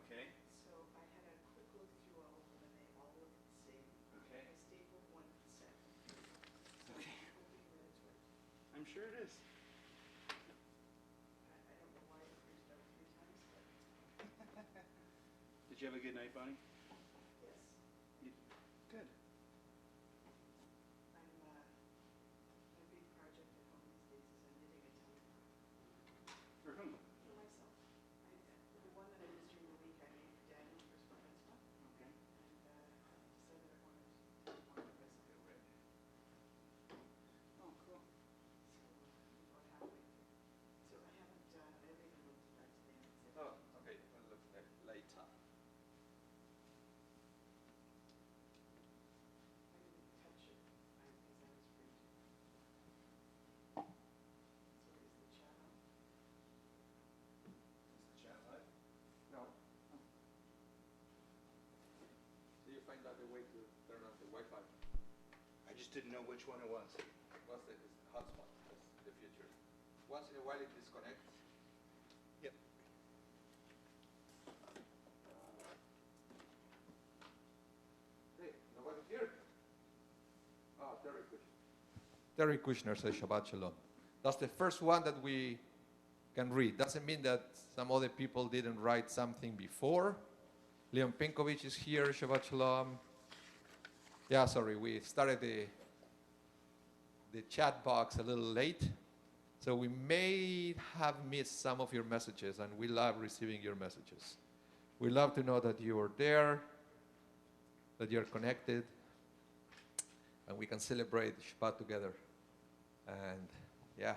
Okay. So I had a quick look through all of them, and they all look the same. Okay. I stapled one set. Okay. Hoping that it's right. I'm sure it is. I don't know why it printed out 3 times, but Did you have a good night, Bonnie? yes. Good. My big project at home these days is I'm knitting a telephone For whom? for myself. The one that I used during the week I made for Daniel for his bar mitzvah, Okay. and I decided I wanted to want the recipe already. Oh, cool. So I'm about halfway through. So I haven't even looked at that today. Oh, okay. We'll look at it later. I didn't touch it because I was printing. So is the chat on? Is the chat live? No. So you find out the way to turn off the Wi-Fi. I just didn't know which one it was. What's the hotspot? That's the future. Once in a while it disconnects. Yep. Hey, nobody here? Oh, Terry Kushner. Terry Kushner says Shabbat Shalom. That's the first one that we can read. Doesn't mean that some other people didn't write something before. Leon Pinkovich is here, Shabbat Shalom. Yeah, sorry, we started the chat box a little late. So we may have missed some of your messages, and we love receiving your messages. We love to know that you are there, that you're connected, and we can celebrate Shabbat together. And yeah.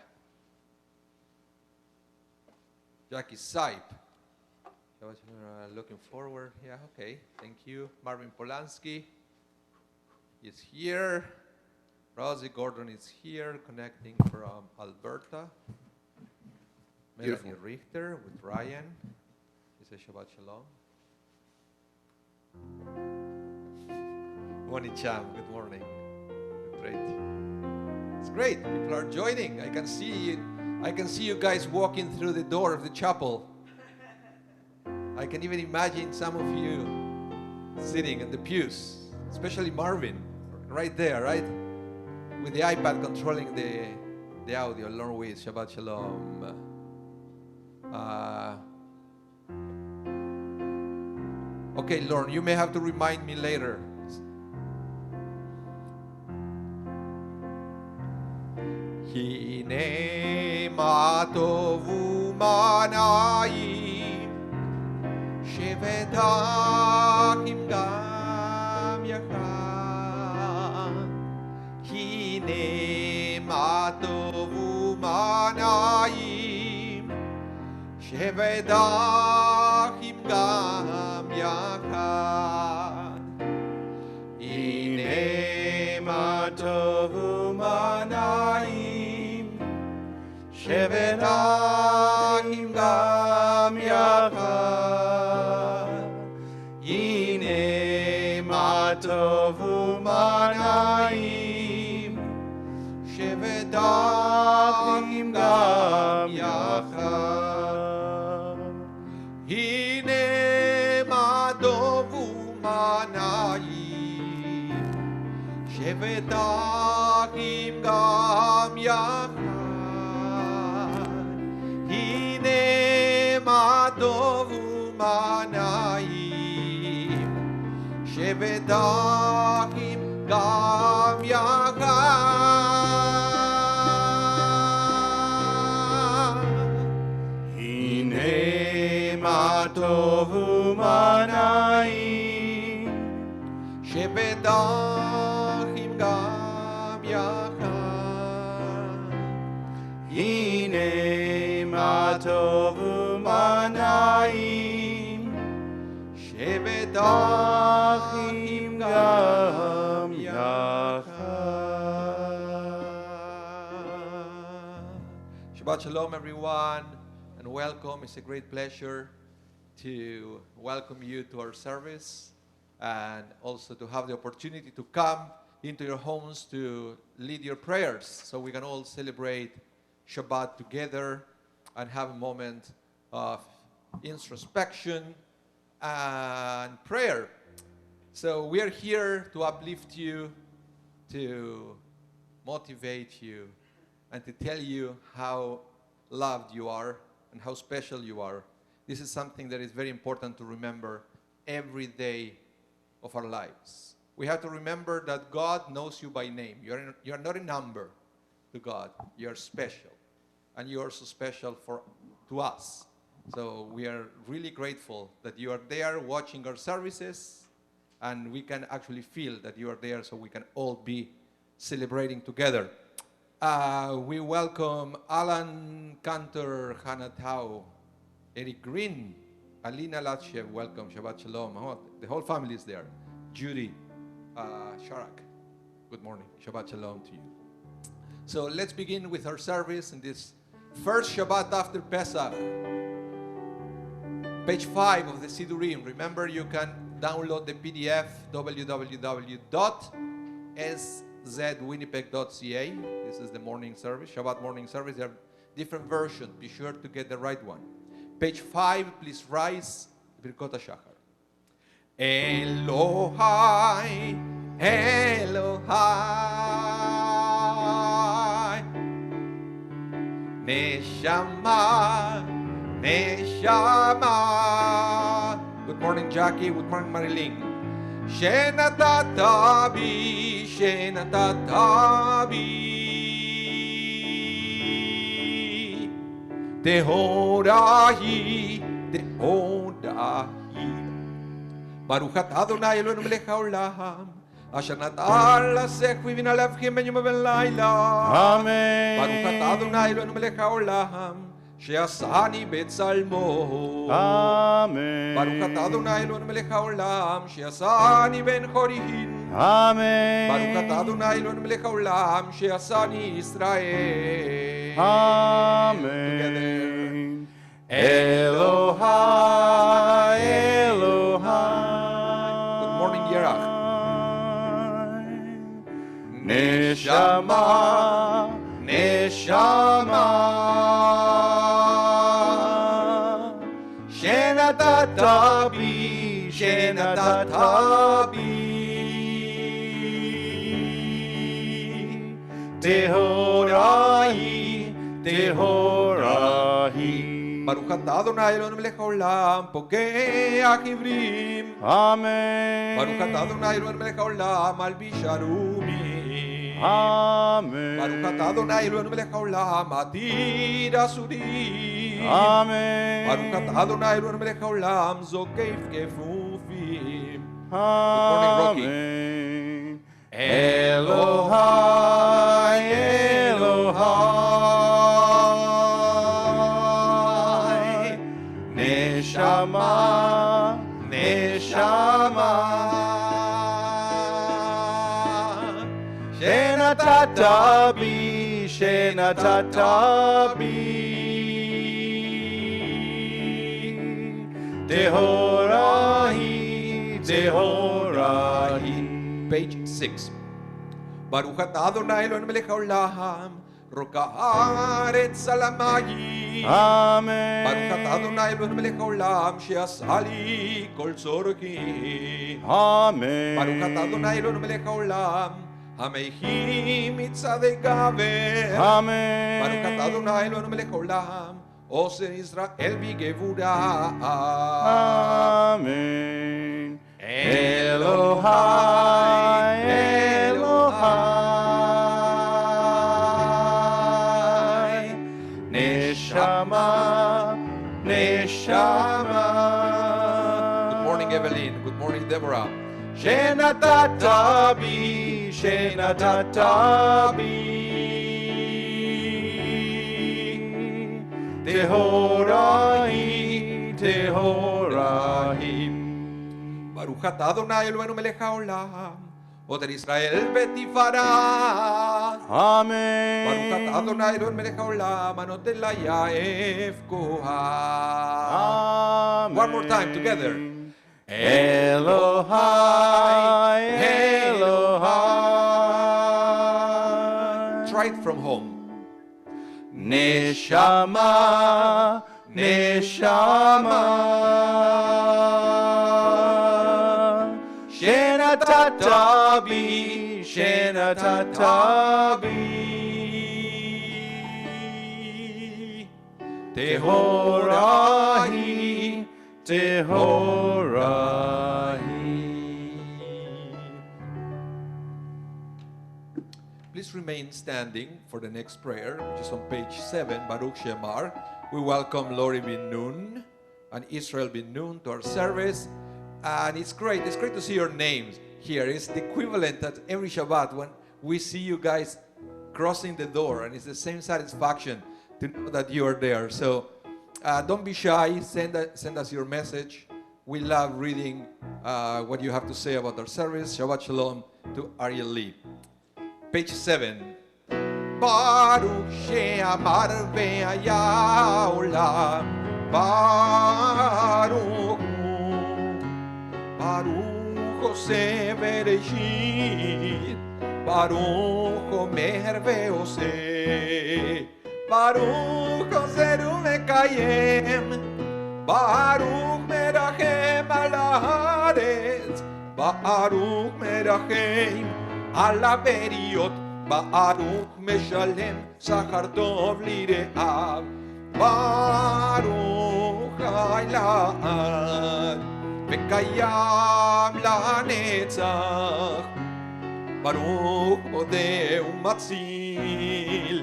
Jackie Saip. Looking forward. Yeah, okay. Thank you. Marvin Polanski is here. Rosie Gordon is here, connecting from Alberta. Beautiful. Melanie Richter with Ryan. He says Shabbat Shalom. Wani Cham, good morning. Great. It's great. People are joining. I can see you guys walking through the door of the chapel. I can even imagine some of you sitting in the pews, especially Marvin, right there, right? With the iPad controlling the audio, along with Shabbat Shalom. Okay, Lauren, you may have to remind me later. Hine ma tovu manayim shevetachim gam yachad. Hine ma tovu manayim shevetachim gam yachad. Hine ma tovu manayim shevetachim gam yachad. Hine ma tovu manayim shevetachim gam yachad. Hine ma tovu manayim shevetachim gam yachad. Hine ma tovu manayim shevetachim gam yachad. Hine ma tovu manayim shevetachim gam yachad. Hine ma tovu manayim shevetachim gam yachad. Shabbat Shalom, everyone, and welcome. It's a great pleasure to welcome you to our service, and also to have the opportunity to come into your homes to lead your prayers, so we can all celebrate Shabbat together and have a moment of introspection and prayer. So we are here to uplift you, to motivate you, and to tell you how loved you are and how special you are. This is something that is very important to remember every day of our lives. We have to remember that God knows you by name. You're not a number to God. You're special. And you are so special to us. So we are really grateful that you are there watching our services, and we can actually feel that you are there so we can all be celebrating together. We welcome Alan Cantor, Hannah Tao, Eric Green, Alina Latchev, welcome, Shabbat Shalom. Oh, the whole family is there. Judy, Sharak, good morning, Shabbat Shalom to you. So let's begin with our service in this first Shabbat after Pesach. Page 5 of the Sidurim. Remember, you can download the PDF, www.szwinnipeg.ca. This is the morning service, Shabbat morning service. There are different versions. Be sure to get the right one. Page 5, please rise. Birkot HaShachar. Elohai, Elohai, Neshama, Neshama. Good morning, Jackie. Good morning, Marilyn. Shenatata bi, Shenatata bi, Tehorahi, Tehorahi. Baruch atah Adonai Eloheinu melech haolam, asher natan lasech v'ivin alevchem ben yom uben layla. Amen. Baruch atah Adonai Eloheinu melech haolam, she'asani betzalmo. Amen. Baruch atah Adonai Eloheinu melech haolam, she'asani ben chorihin. Amen. Baruch atah Adonai Eloheinu melech haolam, she'asani Yisrael. Amen. Elohai, Elohai. Good morning, Yerach. Neshama, Neshama. Shenatata bi, Shenatata bi. Tehorahi, Tehorahi. Baruch atah Adonai Eloheinu melech haolam, pokeach ivrim. Amen. Baruch atah Adonai Eloheinu melech haolam, malbish arumim. Amen. Baruch atah Adonai Eloheinu melech haolam, atir asurim. Amen. Baruch atah Adonai Eloheinu melech haolam, zokef kefufim. Amen. Elohai, Elohai. Neshama, Neshama. Shenatata bi, Shenatata bi. Tehorahi, Tehorahi. Page 6. Baruch atah Adonai Eloheinu melech haolam, roka haaretz al hamayim. Amen. Baruch atah Adonai Eloheinu melech haolam, she'asa li kol tzorki. Amen. Baruch atah Adonai Eloheinu melech haolam, hameichi mitzadei gaver. Amen. Baruch atah Adonai Eloheinu melech haolam, oser Yisrael bigevura. Amen. Elohai, Elohai. Neshama, Neshama. Good morning, Evelyn. Good morning, Deborah. Shenatata bi, Shenatata bi. Tehorahi, Tehorahi. Baruch atah Adonai Eloheinu melech haolam, oter Yisrael betifara. Amen. Baruch atah Adonai Eloheinu melech haolam, anoten layaef kohat. Amen. One more time together. Elohai, Elohai. Try it from home. Neshama, Neshama. שנתת בי, שנתת בי. טהורה היא, טהורה היא. Please remain standing for the next prayer, which is on page 7, Baruch Shemar. We welcome Lori bin Nun and Israel bin Nun to our service. And it's great to see your names here. It's the equivalent at every Shabbat when we see you guys crossing the door, and it's the same satisfaction to know that you are there. So don't be shy, send us your message. We love reading what you have to say about our service. Shabbat Shalom to Ariel Lee. Page 7. Baruch she'amar ve'haya olam, Baruch Baruch Oseh Bereshit, Baruch Omer ve'oseh, Baruch Ozer u'mekayem, Baruch merachem al haaretz, Baruch merachem al haberiot, Baruch meshalem sachar tov lire'av, Baruch ha'ilad וקיים לנצח, ברוך מודה ומציל,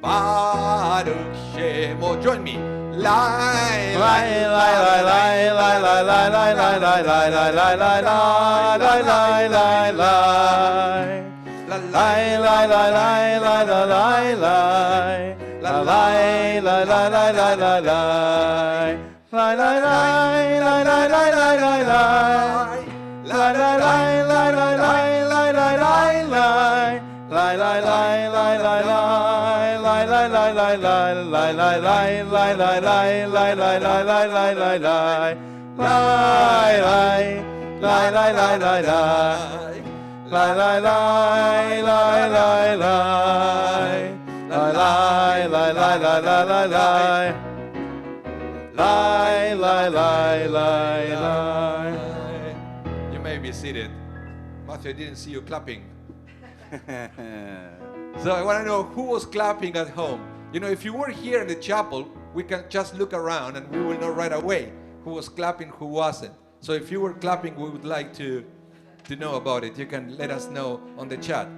ברוך שמו. Join me. You may be seated. Matthew, I didn't see you clapping. So I want to know who was clapping at home. You know, if you were here in the chapel, we can just look around and we will know right away who was clapping, who wasn't. So if you were clapping, we would like to know about it. You can let us know on the chat.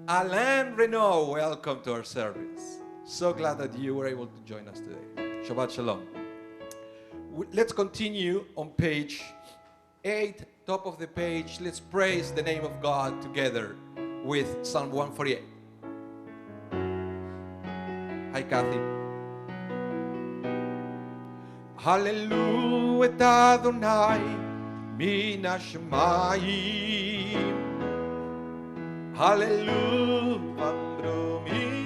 Alain Renault, welcome to our service. So glad that you were able to join us today. Shabbat Shalom. Let's continue on page 8, top of the page. Let's praise the name of God together with Psalm 148. Hi, Kathy. Hallelujah et Adonai min hashamayim. Hallelujah amrumim.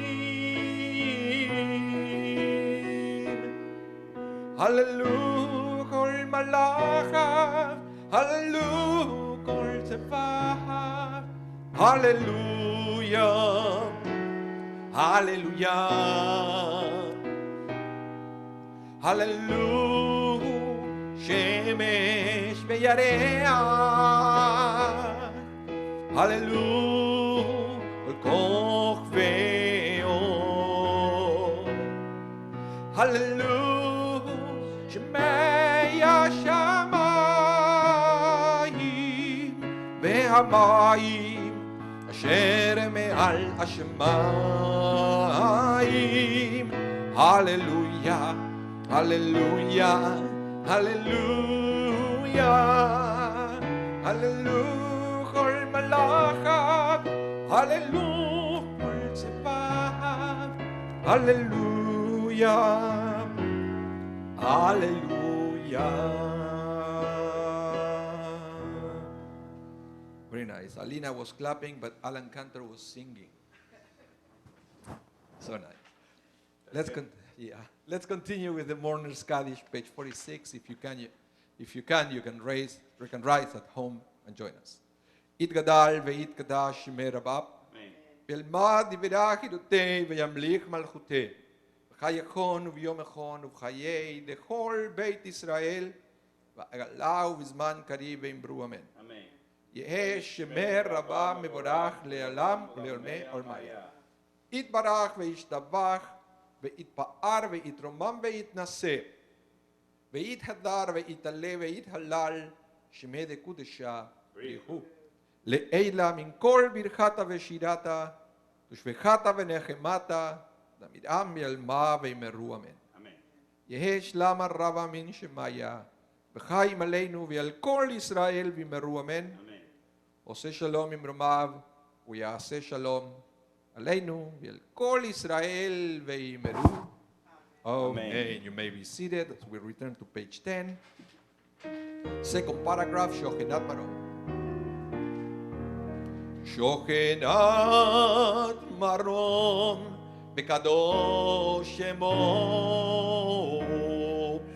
Hallelujah kol malachav. Hallelujah kol tzevahav. Hallelujah. Hallelujah. Hallelujah. Shemesh ve'yareach. Hallelujah. Kol koch ve'or. Hallelujah. Shemei hashamayim ve'hamayim asher me'al hashamayim. Hallelujah. Hallelujah. Hallelujah. Hallelujah. Kol malachav. Hallelujah. Kol tzevahav. Hallelujah. Hallelujah. Very nice. Alina was clapping, but Alan Cantor was singing. So nice. Let's continue with the Mourner's Kaddish, page 46. If you can, you can rise at home and join us. Itgadal ve'itgadash shemei Rabab. V'elmad yivirach idutei ve'yamlich malchutei. V'chayachon u'v'yom echon u'v'chayei dechol Beit Israel. V'agalau v'zman karib ve'imru amen. יהא שמר רבה מבורך לעולם ולעולמי עולמיה. יתברך וישתבח ויתפאר ויתרומם ויתנשא ויתהדר ויתעלה ויתהלל שמי דקודשה בריחו. לעילה מן כל ברכתה ושירתה ושבחתה ונחמתה דמידם ילמה וימרו אמן. יהא שלמה רבה מן שמיה וחיים עלינו ועל כל ישראל וימרו אמן. עושה שלום ממרומיו ויעשה שלום עלינו ועל כל ישראל וימרו. Amen. You may be seated as we return to page 10. Second paragraph, Shochenat Marom. Shochenat Marom Bekadosh Shemo.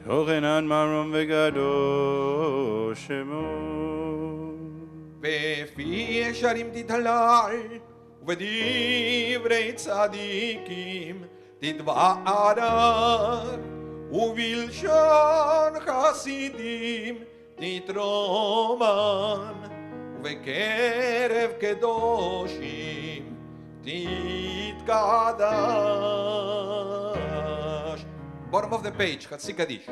Shochenat Marom V'Kadosh Shemo. בפי ישרים תתהלל ובדברי צדיקים תתברך ובלשון חסידים תתרומם ובקרב קדושים תתקדש. Bottom of the page, חצי קדיש.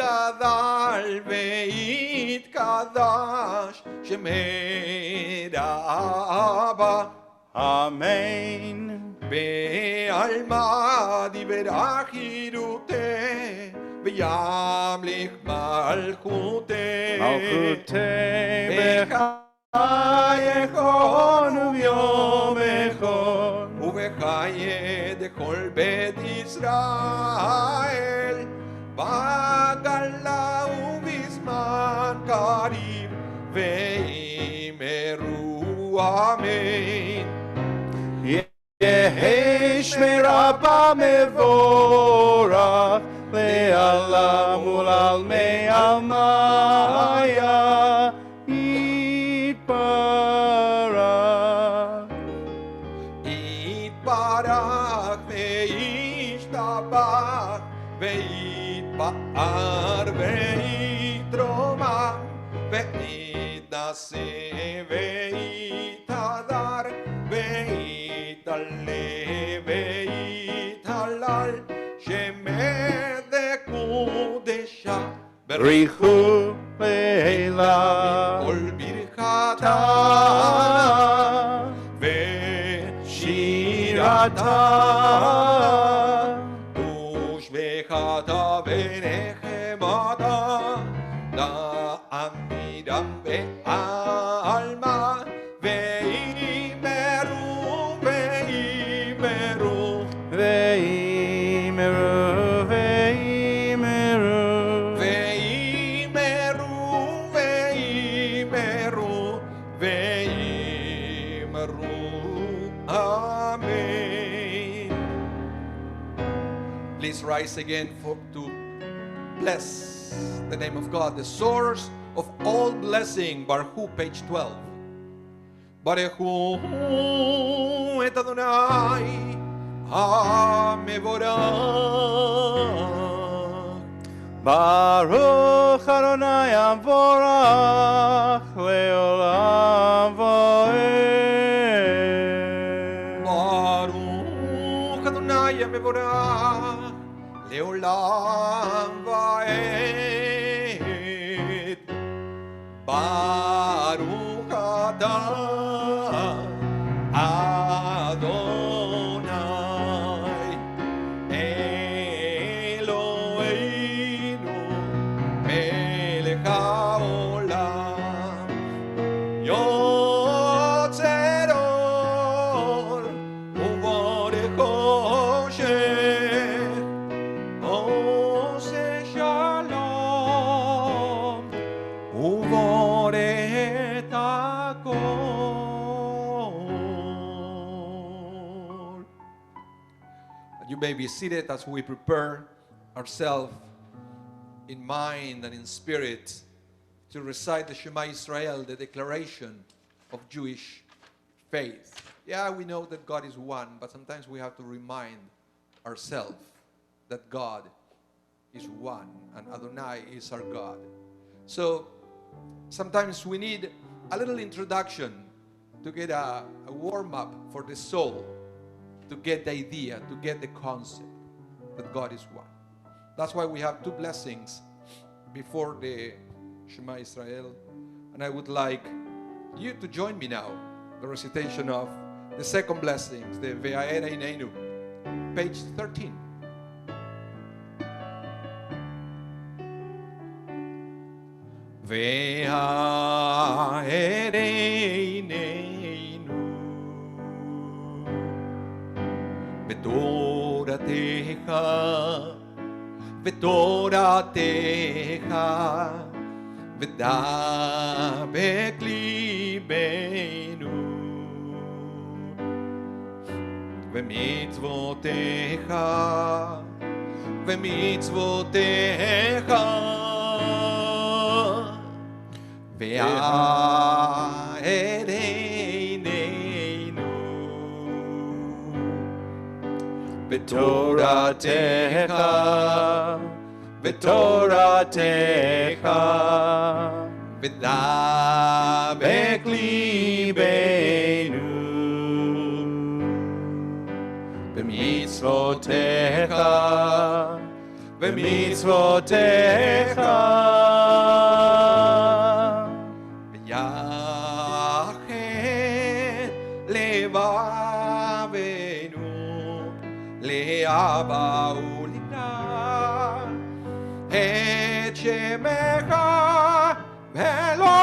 יתגדל ויתקדש שמי רבה. Amen. בעלמא דיברה חירותה וימליך מלכותה. Malchutei b'chayechon u'byomechon ובחיי דכל בית ישראל בגלה ובזמן קריב ואמרו אמן. יהא שמי רבה מבורך לעולם ולעלמי עלמיה יתברך. יתברך וישתבח ויתפאר ויתרומם ויתנשא ויתהדר ויתעלה ויתהלל שמי דקודשה בריחו לעילה כל ברכתה ושירתה ושבחתה ונחמתה דעמידם בעלמא וימרו וימרו וימרו וימרו וימרו וימרו וימרו אמן. Please rise again to bless the name of God, the source of all blessing. Baruch, page 12. Baruch et Adonai HaMevorach. Baruch Adonai Avorach Leolam Vaed. Baruch Adonai HaMevorach Leolam Vaed. Baruch Atah Adonai Eloheinu melech haolam yotzer or uborech choshech oseh shalom uborech hakol. You may be seated as we prepare ourselves in mind and in spirit to recite the Shema Israel, the declaration of Jewish faith. Yeah, we know that God is one, but sometimes we have to remind ourselves that God is one, and Adonai is our God. So sometimes we need a little introduction to get a warm-up for the soul, to get the idea, to get the concept that God is one. That's why we have two blessings before the Shema Israel. And I would like you to join me now, the recitation of the second blessing, the Ve'aera Ineinu, page 13. Ve'aera Ineinu Be'toratecha Be'toratecha V'dabek libeinu V'mitzvotecha V'mitzvotecha Ve'areneinu V'toratecha V'toratecha V'dabek libeinu V'mitzvotecha V'mitzvotecha V'yachet levavenu le'aba u'libna et shemecha ve'lo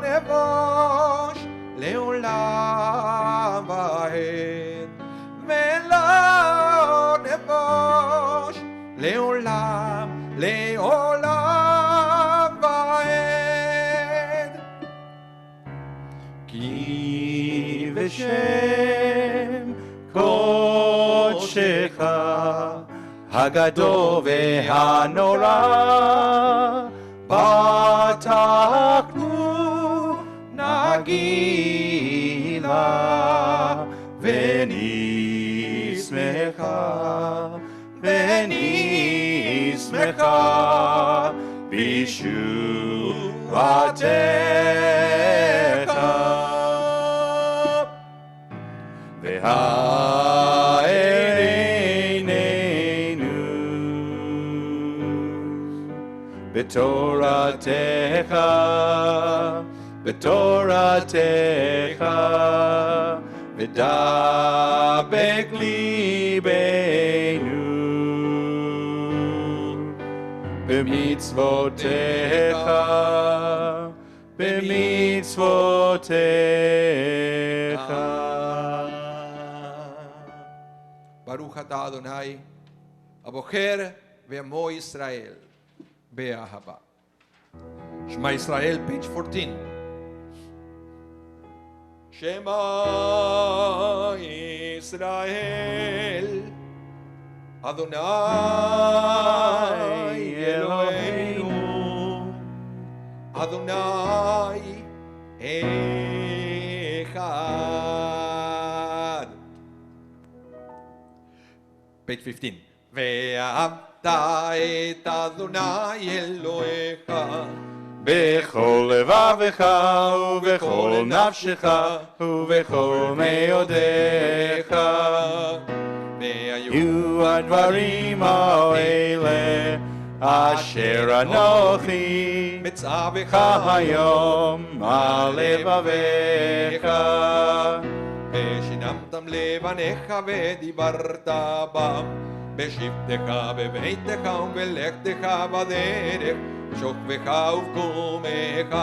nevosh le'olam va'ed ve'lo nevosh le'olam va'ed ki v'shem kodshecha Hagadol ve'hanora Bataknu nagila Ve'nismecha Ve'nismecha B'shuvatecha B'toratecha, b'toratecha, v'dabek libeinu, b'mitzvotecha, b'mitzvotecha. Baruch atah Adonai, abocher ve'amo Israel. Be'ahava. Shema Israel, page 14. Shema Israel, Adonai Eloheinu, Adonai Echad. Page 15. Ve'ahavta et Adonai Elohecha בכל לבבך ובכל נפשך ובכל מאודיך והיו הדברים האלה אשר אנוכי מצווך היום על לבביך ושינמתם לבניך ודיברת בם בשבתך בביתך ובלכתך בדרך שוכבך ובקומך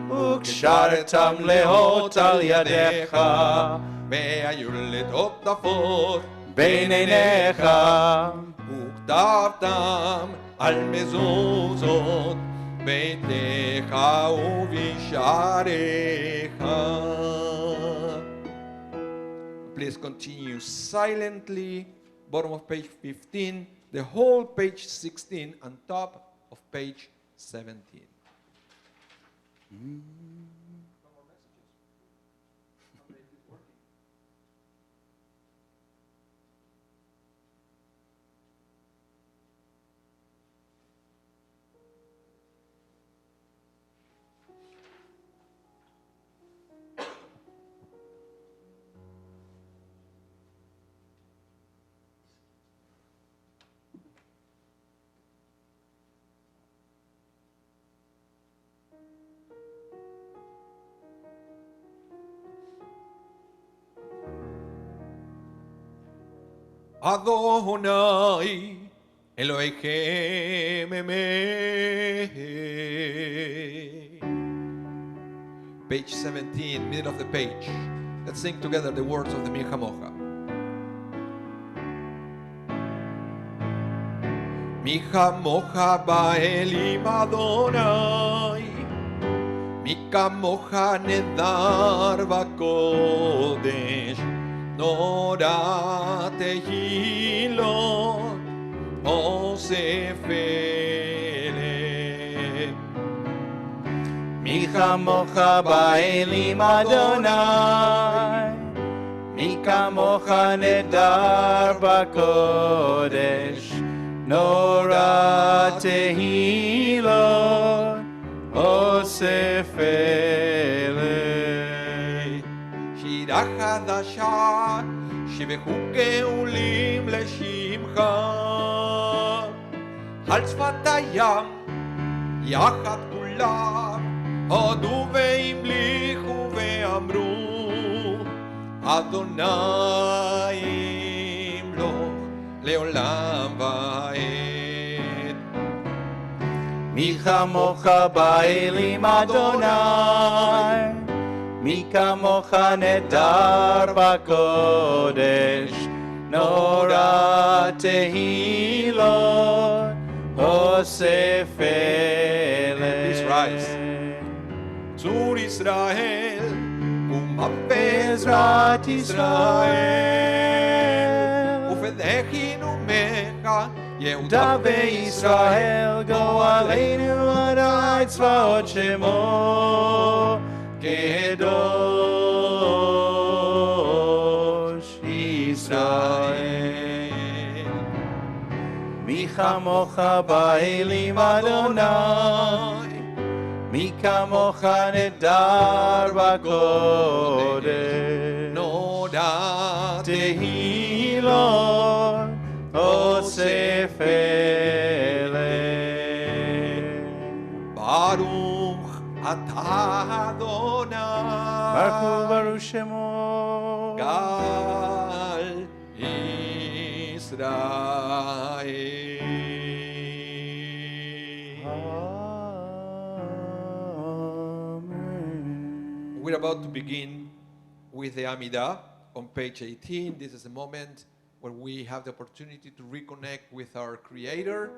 וקשרתם לאות על ידיך והיו לטפטפות בין עיניך וכתבתם על מזוזות ביתך ובשעריך. Please continue silently. Bottom of page 15, the whole page 16, and top of page 17. Adonai Elohim Emet. Page 17, middle of the page. Let's sing together the words of the Mi Chamocha. Mi Chamocha Ba'elim Adonai, Mi Chamocha Nedar B'Kodesh, Nora Tehilot Osefele. Mi chamocha ba'elim Adonai, mi kamocha nedar b'kodesh, nora tehilot osefele. שירה חדשה שבחוקי עולים לשמך על שפת הים יחד כולם הודו והמליכו ואמרו אדוני ימלוך לעולם ועד. מי כמוך באלים אדוני, מי כמוך נדר בקודש, נורא תהילות אוסף Please rise. צור ישראל ומפזרת ישראל ופדחי נומך יהודה וישראל גואלנו עדי צבאות שמו קדוש ישראל. מי כמוך באלים אדוני, מי כמוך נדר בקודש, נודע תהילות אוסף אלה. ברוך אתה אדוני ברוך הוא ברוך שמו גל ישראל. We're about to begin with the Amidah on page 18. This is a moment where we have the opportunity to reconnect with our Creator.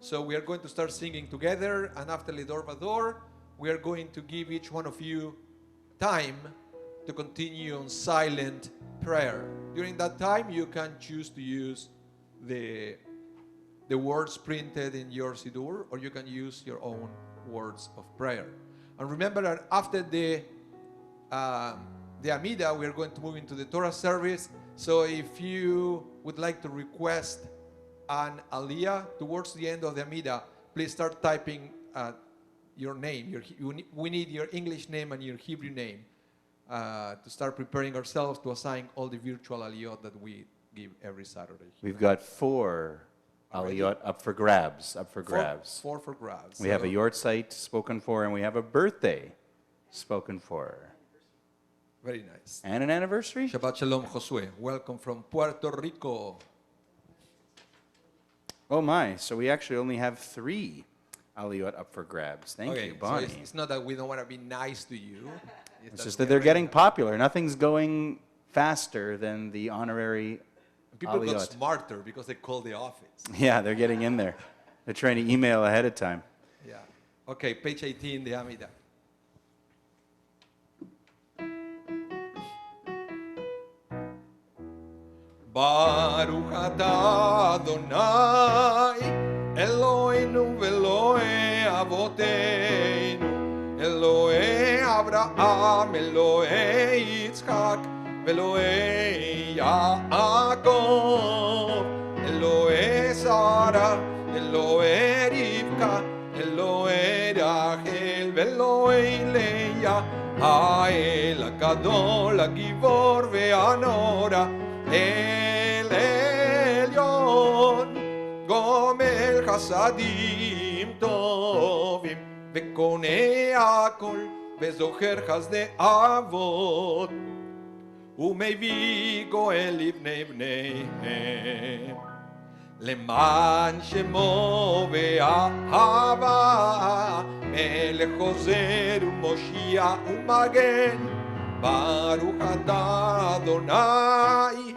So we are going to start singing together, and after Lidor Vador, we are going to give each one of you time to continue on silent prayer. During that time, you can choose to use the words printed in your Siddur, or you can use your own words of prayer. And remember that after the Amidah, we are going to move into the Torah service. So if you would like to request an Aliyah towards the end of the Amidah, please start typing your name. We need your English name and your Hebrew name to start preparing ourselves to assign all the virtual Aliyot that we give every Saturday. We've got 4 aliyot up for grabs. Four for grabs. We have a yortzeit spoken for, and we have a birthday spoken for. Very nice. And an anniversary. Shabbat Shalom, Josue. Welcome from Puerto Rico. Oh my, so we actually only have 3 aliyot up for grabs. Thank you, Bonnie. So it's not that we don't want to be nice to you. It's just that they're getting popular. Nothing's going faster than the honorary People got aliyot. smarter because they called the office. Yeah, they're getting in there. They're trying to email ahead of time. Yeah. Okay, page 18, the Amidah. Baruch atah Adonai Eloheinu ve'Elohei avoteinu Elohei Avraham Elohei Yitzchak ve'Elohei Yaakov Elohei Sarah Elohei Rivka Elohei Rachel ve'Elohei Leah Ha'el HaGadol HaGivor ve'Hanora El Elyon Gomer Chasadim Tovim Vekonei Akol Vezocher Chasdei Avot ומביא גואל לבני בניהם. למען שמו ואהבה, מלך עוזר ומושיע ומגן, ברוך אתה אדוני,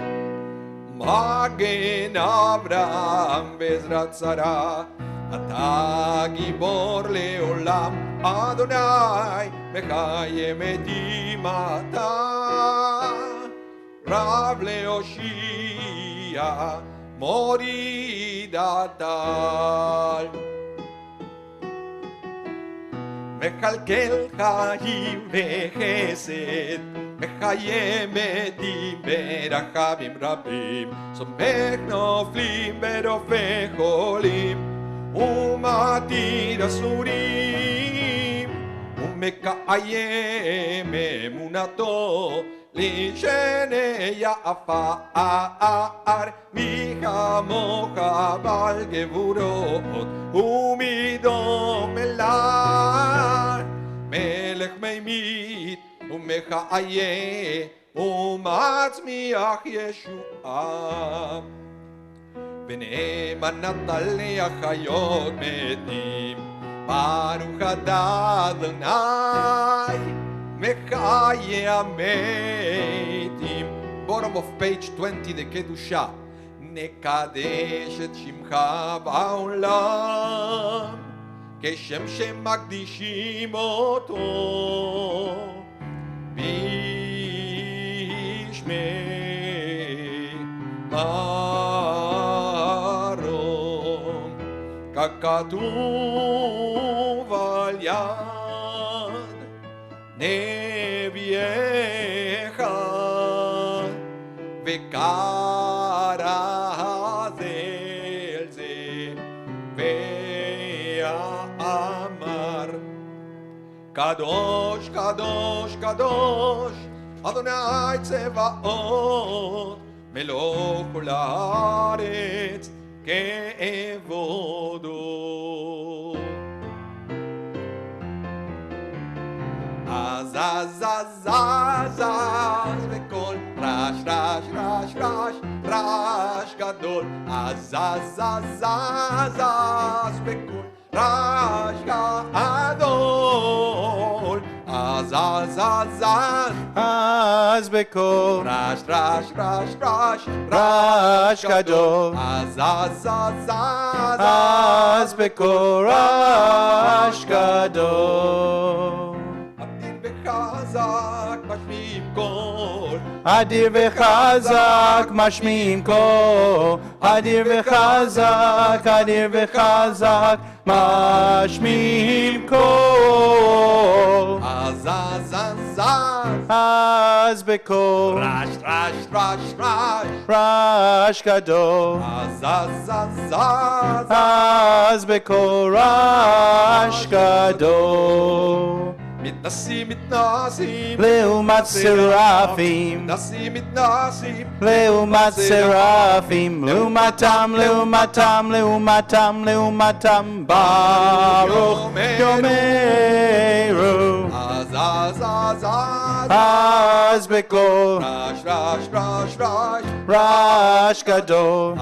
מגן אברהם בעזרת שרה. אתה גיבור לעולם, אדוני, מקיים את דמעתה, רב להושיע, מוריד הטל. מקלקל חיים וחסד, מקיים מתים ברחמים רבים, סומך נופלים ברופא חולים, ומתיר אסורים, ומקיים אמונתו לשני יעפר. מי כמוך בעל גבורות ומדום אליי, מלך ממית ומחיה ומצמיח ישועה. ונאמנת להחיות מתים, ברוך אתה אדוני, מחיה המתים. bottom of page 20 לקדושה. נקדש את שמך בעולם, כשם שמקדישים אותו, בשמי מרום, ככתוב על יד נביאך, וקרא זה אל זה ואמר, קדוש קדוש קדוש אדוני צבאות, מלוך כל הארץ כבודו. אז בקול רעש רעש רעש רעש רעש גדול, אז בקול רעש גדול, אז בקול רעש רעש רעש רעש רעש גדול, אז בקול רעש גדול. אדיר וחזק משמיעים קול, אדיר וחזק, אדיר וחזק, משמיעים קול. אז בקול רעש רעש רעש רעש רעש גדול, אז בקול רעש גדול. מתנסים לעומת סרפים, מתנסים לעומת סרפים, לעומתם, ברוך יאמרו. אז בקול רעש רעש רעש רעש רעש גדול,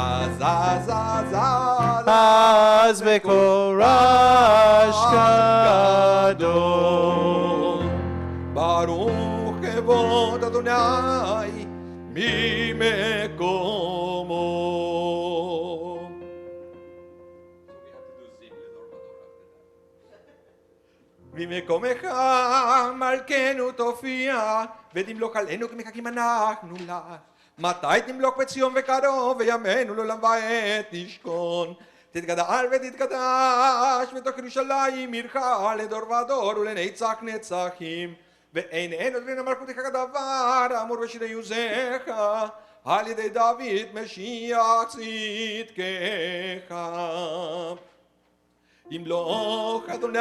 אז בקול רעש גדול. ברוך כבוד אדוני ממקומו. ממקומך מלכנו תופיע, ותמלוך עלינו כמחכים אנחנו לך. מתי תמלוך בציון וקרוב, וימינו לעולם ועד תשכון. תתגדל ותתקדש בתוך ירושלים עירך לדור ודור ולנצח נצחים. ואין עוד בין המלכותך כדבר אמור בשירי עוזך, על ידי דוד משיח צדקך. ימלוך אדוני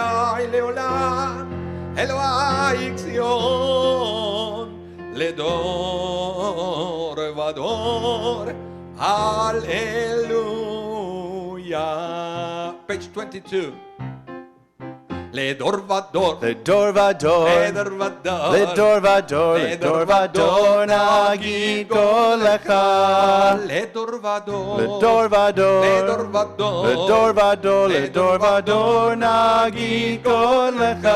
לעולם, אלוהי ציון, לדור ודור, הללויה. Page 22. לדור ודור, לדור ודור, לדור ודור, לדור ודור, לדור ודור נגיד קולך. לדור ודור, לדור ודור, לדור ודור, לדור ודור, לדור ודור נגיד קולך.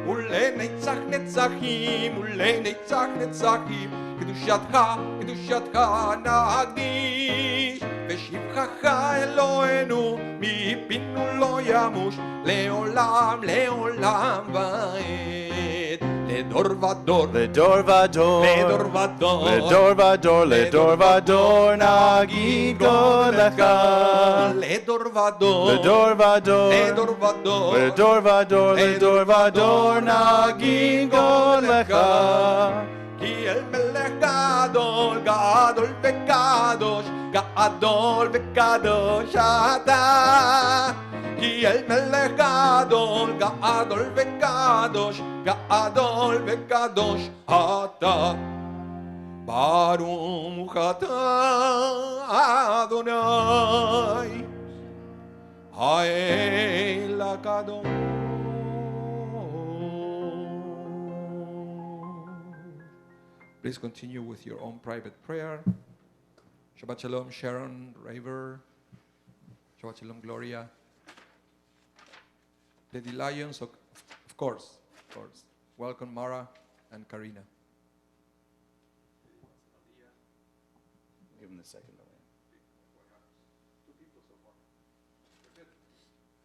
ולנצח נצחים, ולנצח נצחים, קדושתך, קדושתך נקדיש, ושבחך אלוהינו, מפינו לא ימוש, לעולם, לעולם ועד. לדור ודור, לדור ודור, לדור ודור, לדור ודור, לדור ודור נגיד קולך. לדור ודור, לדור ודור, לדור ודור, לדור ודור, לדור ודור נגיד קולך. כי אל מלך גדול, גדול וקדוש, גדול וקדוש אתה. כי אל מלך גדול, גדול וקדוש, גדול וקדוש אתה. ברוך אתה אדוני, האל הקדוש. Please continue with your own private prayer. Shabbat Shalom, Sharon, Raver. Shabbat Shalom, Gloria. Lady Lions, of course, of course. Welcome, Mara and Karina. Give him the second delay.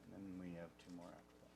And then we have two more after that.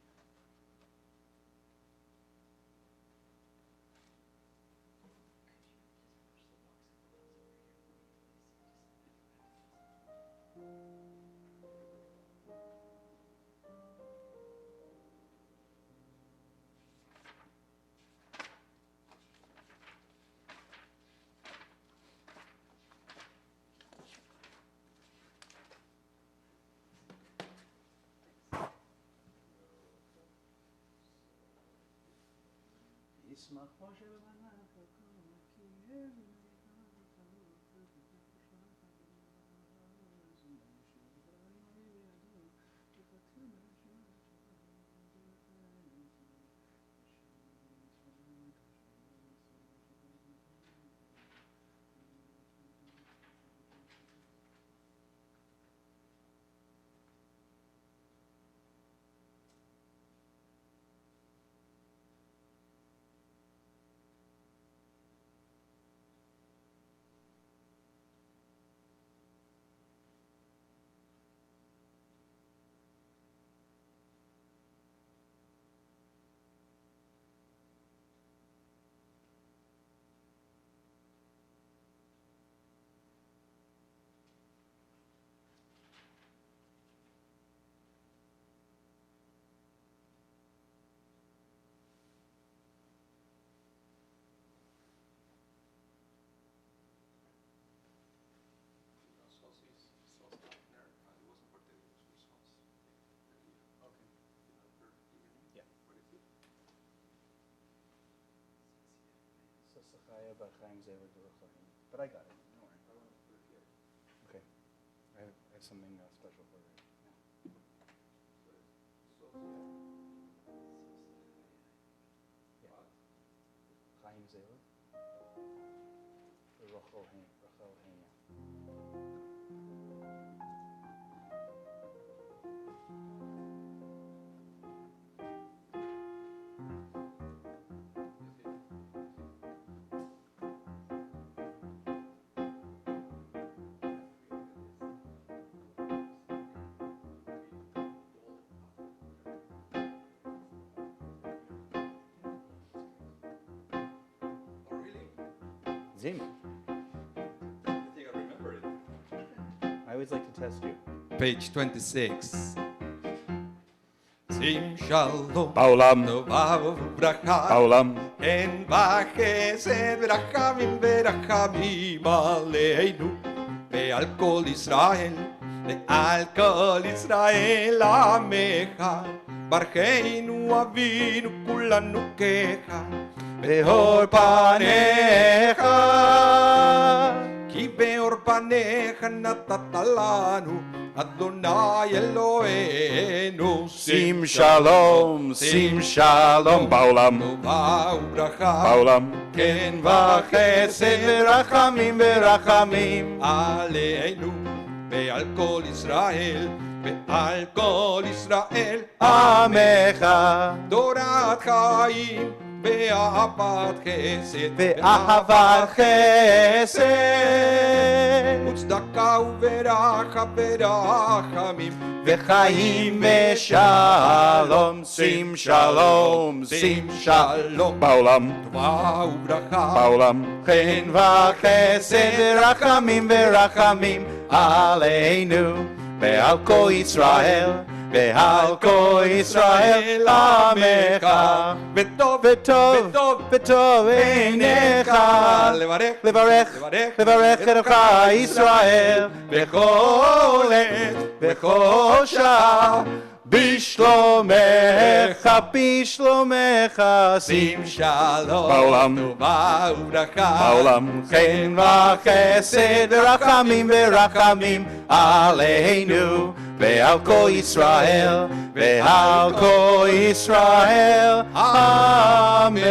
But I got it. Don't worry. Okay. I have something special for you. Chaim Zela. Rachel Hania. Zim. I think I remember it. I always like to test you. Page 26. Sim shalom. Paulam. Tova ubracha. Paulam. En bachesed verachamim verachamim aleinu. Ve'al kol Israel. Ve'al kol Israel amecha. Barcheinu avinu kulanu kecha. Beor panecha. כי באור פניך נתת לנו Adonai Eloheinu. Sim shalom, sim shalom בעולם, טובה וברכה. בעולם. כן וחסד ורחמים ורחמים. עלינו ועל כל ישראל ועל כל ישראל. עמך תורת חיים ואהבת חסד ואהבת חסד וצדקה ורחמים וחיים ושלום. שים שלום, שים שלום בעולם, טובה וברכה. בעולם. חן וחסד ורחמים ורחמים עלינו ועל כל ישראל ועל כל ישראל. עמך וטוב וטוב וטוב וטוב עיניך לברך לברך את ישראל בכל עת בכל שעה בשלומך בשלומך. שים שלום בעולם, טובה וברכה. בעולם. חן וחסד ורחמים ורחמים עלינו ועל כל ישראל ועל כל ישראל. עמך.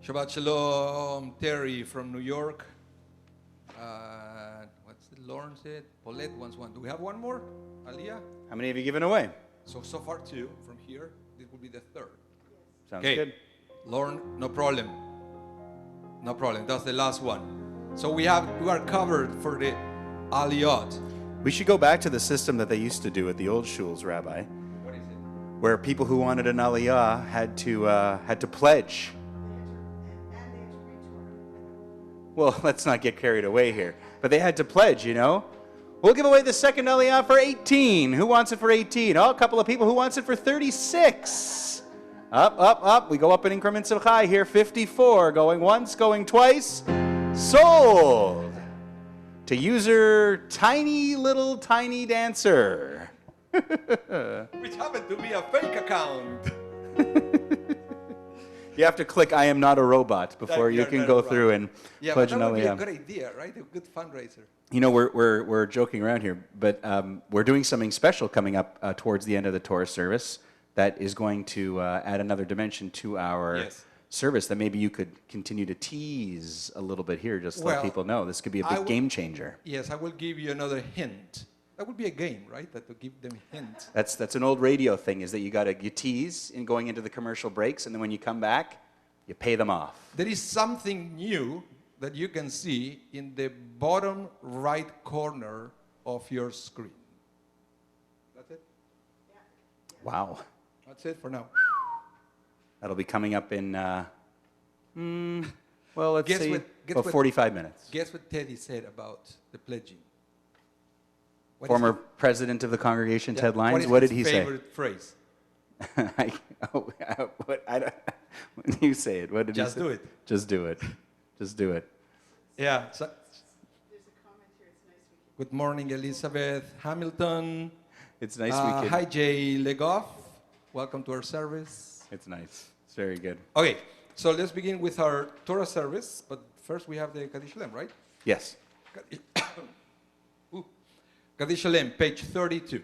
Shabbat Shalom, Terry from New York. What's the Lauren said? Paulette wants one. Do we have one more? Aliyah? How many have you given away? So far two from here. This will be the third. Sounds Okay. good. Lauren, no problem. No problem. That's the last one. So we are covered for the Aliyot. We should go back to the system that they used to do at the old shuls, Rabbi, What is it? where people who wanted an aliyah had to pledge. Well, let's not get carried away here. But they had to pledge, you know. We'll give away the second aliyah for 18. Who wants it for 18? Oh, a couple of people. Who wants it for 36? Up, up, up. We go up in increments of high here. 54. Going once, going twice. Sold. To user Tiny Little Tiny Dancer. Which happened to be a fake account. You have to click I am not a robot before you You're can not go a robot. through and Yeah, pledge but an that would be a aliyah. good idea, right? A good fundraiser. You know, we're joking around here, but we're doing something special coming up towards the end of the Torah service that is going to add another dimension to our Yes. service that maybe you could continue to tease a little bit here, just to let Well, people know. This could be a I big will- game changer. Yes, I will give you another hint. That would be a game, right? That to give them hints. That's an old radio thing, is that you tease in going into the commercial breaks, and then when you come back, you pay them off. There is something new that you can see in the bottom right corner of your screen. That's it? Wow. That's it for now. That'll be coming up in, well, let's Guess see, what- guess about what- 45 minutes. Guess what Teddy said about the pledging? What is Former it? president of the congregation, Yeah, Ted Lyons, is what his did he say? favorite phrase? When you say it, what did Just he say? do it. Just do it. Just do it. Yeah. So, There's a comment here, it's nice we can. good morning, Elizabeth Hamilton. It's nice we can. Hi, Jay Legoff. Welcome to our service. It's nice. It's very good. Okay, so let's begin with our Torah service, but first we have the Kaddish Shalem, right? Yes. Kaddish Shalem, page 32.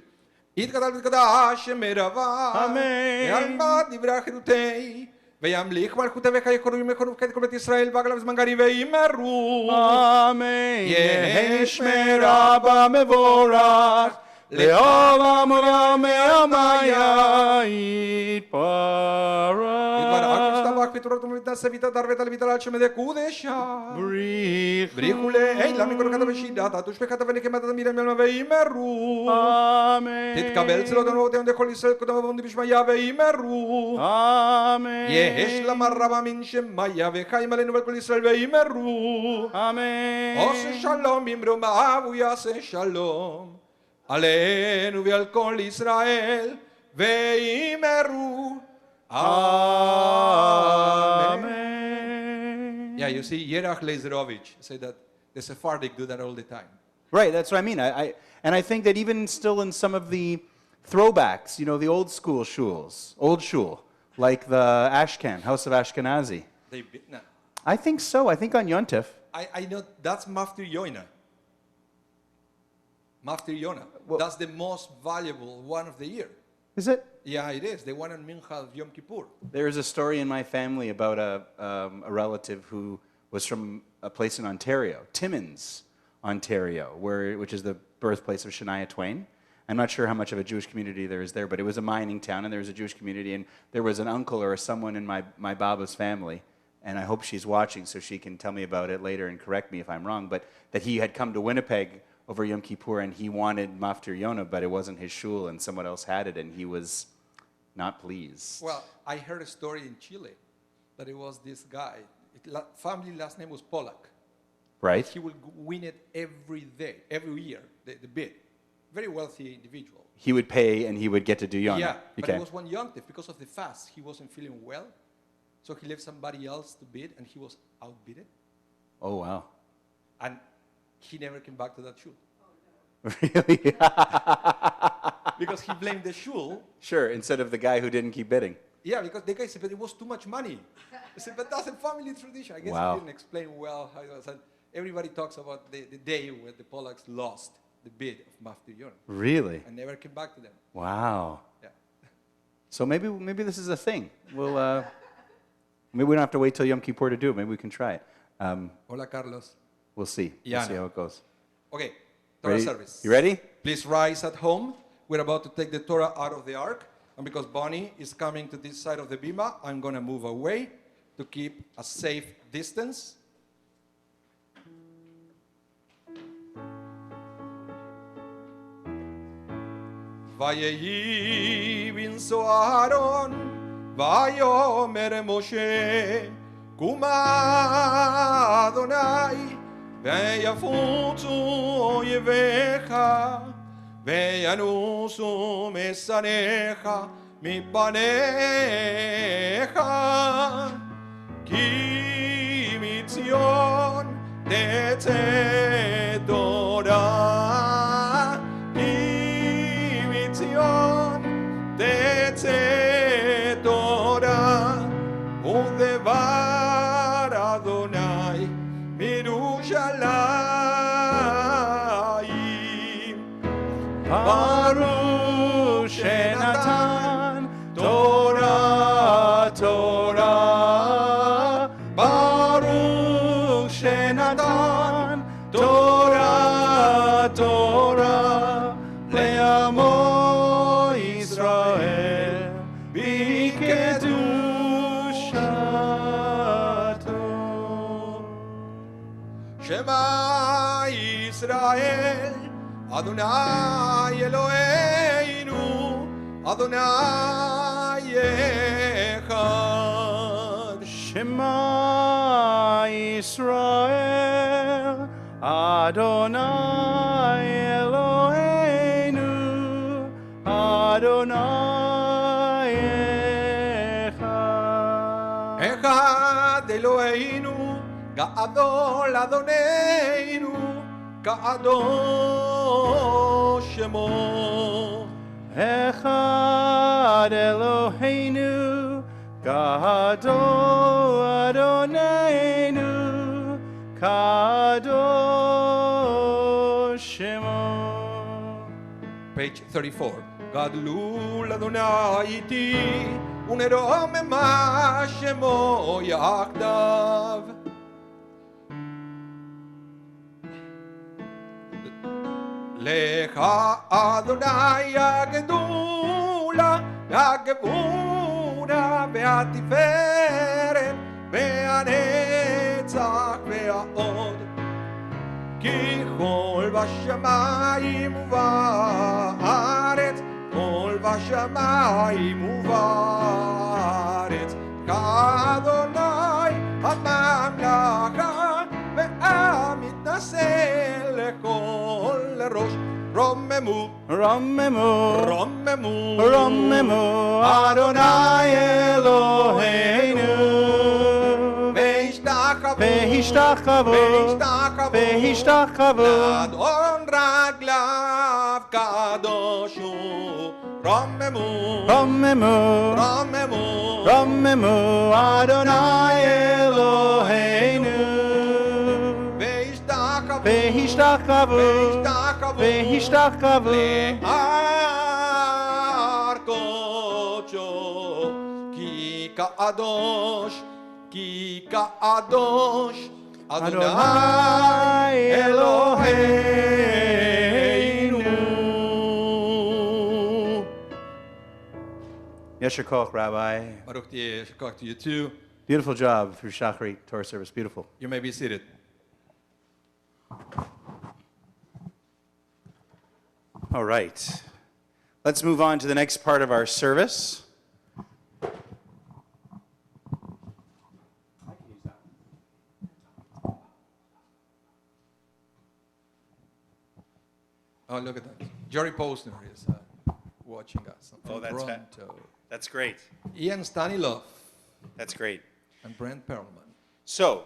יתגדל ותקדש מרבה, אמן. ועלמד דברי חירותי, וימליך מלכותי ויקרובים לקרוב כעת כל בית ישראל, והגלה בזמן גרי וימרו. Amen. יש מרבה מבורך, לעולם עולם המיה יתפרח. יתברך ושתבח ותורת ומתנשא ותדר ותל ותלל שמדי קודשה. בריחו לעילה מכל כתב ושידת, תוש בכתב ונקמת הדמירם ילמה וימרו. Amen. תתקבל צלות ונבואותיהם דכל ישראל קודם ובונדי בשמיה וימרו. Amen. יש למר רבה מן שמיה וחיים עלינו ועל כל ישראל וימרו. Amen. עושה שלום במרומיו הוא יעשה שלום עלינו ועל כל ישראל וימרו. Amen. Yeah, you see, Yerach Lezerovich say that the Sephardic do that all the time. Right, that's what I mean. And I think that even still in some of the throwbacks, you know, the old school shuls, old shul, like the Ashkan, House of Ashkenazi, They bid? No. I think so. I think on Yontif. I know that's Maftir Yoina. Maftir Yona. Well- That's the most valuable one of the year. Is it? Yeah, it is. The one on Mincha of Yom Kippur. There's a story in my family about a relative who was from a place in Ontario, Timmins, Ontario, which is the birthplace of Shania Twain. I'm not sure how much of a Jewish community there is there, but it was a mining town, and there was a Jewish community, and there was an uncle or someone in my Baba's family, and I hope she's watching so she can tell me about it later and correct me if I'm wrong, but that he had come to Winnipeg over Yom Kippur, and he wanted Maftir Yona, but it wasn't his shul, and someone else had it, and he was not pleased. Well, I heard a story in Chile that it was this guy. Family last name was Pollack. Right? He would win it every day, every year, the bid. Very wealthy individual. He would pay, and he would get to do Yona. Yeah, but Okay. it was one Yontif. Because of the fast, he wasn't feeling well. So he left somebody else to bid, and he was outbidded. Oh, wow. And he never came back to that shul. Really? Because he blamed the shul. Sure, instead of the guy who didn't keep bidding. Yeah, because the guy said, but it was too much money. I said, but that's a family tradition. I guess Wow. he didn't explain well how it was. And everybody talks about the day where the Pollacks lost the bid of Maftir Yona Really? and never came back to them. Wow. Yeah. So maybe this is a thing. We'll maybe we don't have to wait till Yom Kippur to do it. Maybe we can try it. Hola, Carlos. We'll see. Yeah, We'll see no. how it goes. Okay, Torah Ready? service. You ready? Please rise at home. We're about to take the Torah out of the ark. And because Bonnie is coming to this side of the bima, I'm going to move away to keep a safe distance. ויהי בנשוא אהרון, ויאמר משה, קומה אדוני, ויפוצו אויביך, וינוסו משנאיך מפניך, כי מציון תצא תורה, כי מציון תצא תורה, ודבר אדוני מירושלים. Baruch Shenatan Torah Torah. Baruch Shenatan Torah Torah. Le'amo Israel b'kedushato. Shema Yisrael, Adonai Eloheinu, Adonai Echad. Shema Yisrael, Adonai Eloheinu, Adonai Echad. Echad Eloheinu, Ga'adol Adoneinu, Ga'adol Shemo. Echad Eloheinu, Gadol Adoneinu, Kadosh Shemo. Page 34. Gadlul Adonai iti, unerom ema Shemo yachdav. Lecha Adonai הגדולה והגבורה והתפארת והנצח והעוד כי כל בשמיים ובארץ כל בשמיים ובארץ כאדוני הממלכה והמתנשא לכל ראש רוממו רוממו, רוממו רוממו, אדוני אלוהינו, והשתחוו והשתחוו, והשתחוו, אדון רגליו קדוש הוא רוממו רוממו, רוממו רוממו, אדוני אלוהינו. והשתחוו, והשתחוו. להר קודשו, כי קדוש, כי קדוש, אדוני אלוהינו. Yesher Koch, Rabbi. Baruch tiyeh, shekach to you too. Beautiful job through Shachri Torah service. Beautiful. You may be seated. All right. Let's move on to the next part of our service. Oh, look at that. Jerry Posner is watching us from Toronto. That's great. Ian Staniloff That's great. and Brent Perlman. So,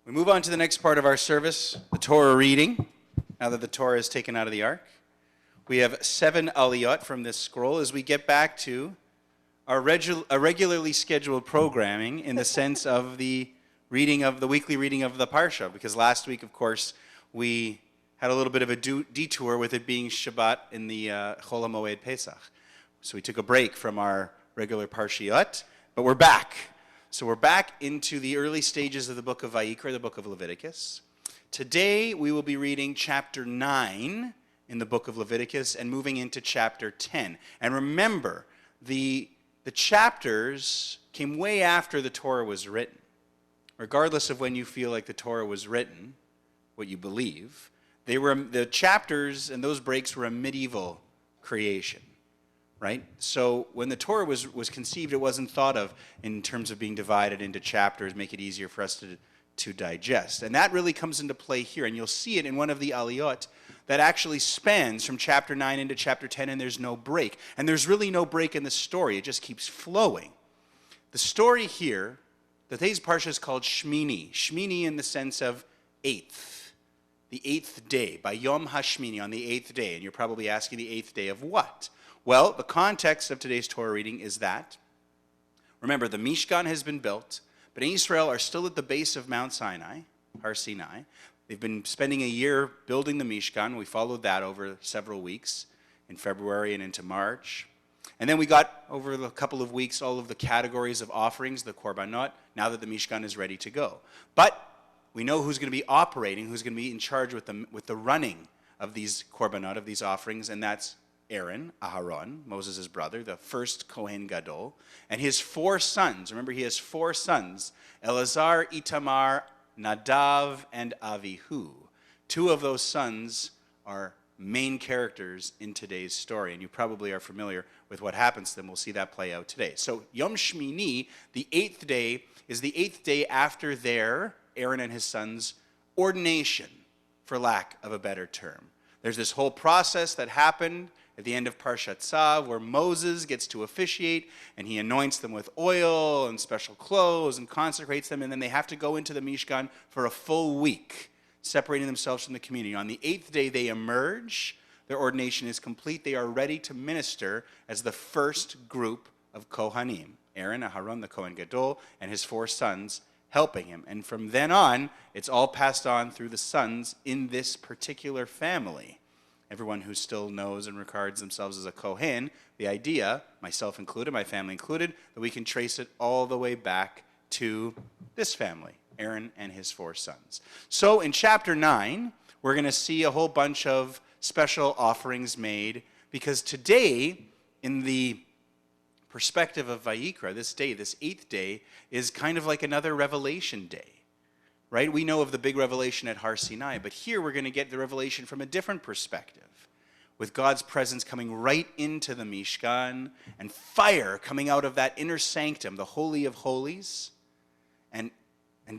we move on to the next part of our service, the Torah reading, now that the Torah is taken out of the ark. We have 7 aliyot from this scroll as we get back to our regularly scheduled programming in the sense of the weekly reading of the Parsha, because last week, of course, we had a little bit of a detour with it being Shabbat in the Chol HaMoed Pesach. So we took a break from our regular Parshiyot, but we're back. So we're back into the early stages of the book of Vayikra, the book of Leviticus. Today we will be reading chapter 9 in the book of Leviticus and moving into chapter 10. And remember, the chapters came way after the Torah was written. Regardless of when you feel like the Torah was written, what you believe, the chapters and those breaks were a medieval creation. Right? So when the Torah was conceived, it wasn't thought of in terms of being divided into chapters, make it easier for us to digest. And that really comes into play here. And you'll see it in one of the aliyot that actually spans from chapter 9 into chapter 10, and there's no break. And there's really no break in the story. It just keeps flowing. The story here, the today's parsha is called Shemini. Shemini in the sense of eighth. The 8th day, by Yom HaShmini, on the 8th day. And you're probably asking the 8th day of what? Well, the context of today's Torah reading is that, remember, the Mishkan has been built, but Israel are still at the base of Mount Sinai, Har Sinai. They've been spending a year building the Mishkan. We followed that over several weeks in February and into March. And then we got, over a couple of weeks, all of the categories of offerings, the korbanot, now that the Mishkan is ready to go. But we know who's going to be operating, who's going to be in charge with the running of these korbanot, of these offerings, and that's Aaron, Aharon, Moses' brother, the first Kohen Gadol, and his 4 sons. Remember, he has 4 sons, Eleazar, Itamar, Nadav, and Avihu. 2 of those sons are main characters in today's story, and you probably are familiar with what happens to them. We'll see that play out today. So Yom Shmini, the 8th day, is the 8th day after their, Aaron and his sons, ordination, for lack of a better term. There's this whole process that happened at the end of Parshat Tzav, where Moses gets to officiate, and he anoints them with oil and special clothes and consecrates them, and then they have to go into the Mishkan for a full week, separating themselves from the community. On the 8th day, they emerge. Their ordination is complete. They are ready to minister as the first group of Kohanim. Aaron, Aharon, the Kohen Gadol, and his 4 sons helping him. And from then on, it's all passed on through the sons in this particular family. Everyone who still knows and regards themselves as a Kohen, the idea, myself included, my family included, that we can trace it all the way back to this family, Aaron and his 4 sons. So in chapter 9, we're going to see a whole bunch of special offerings made, because today, in the perspective of Vayikra, this day, this 8th day, is kind of like another revelation day. Right? We know of the big revelation at Har Sinai, but here we're going to get the revelation from a different perspective, with God's presence coming right into the Mishkan and fire coming out of that inner sanctum, the Holy of Holies, and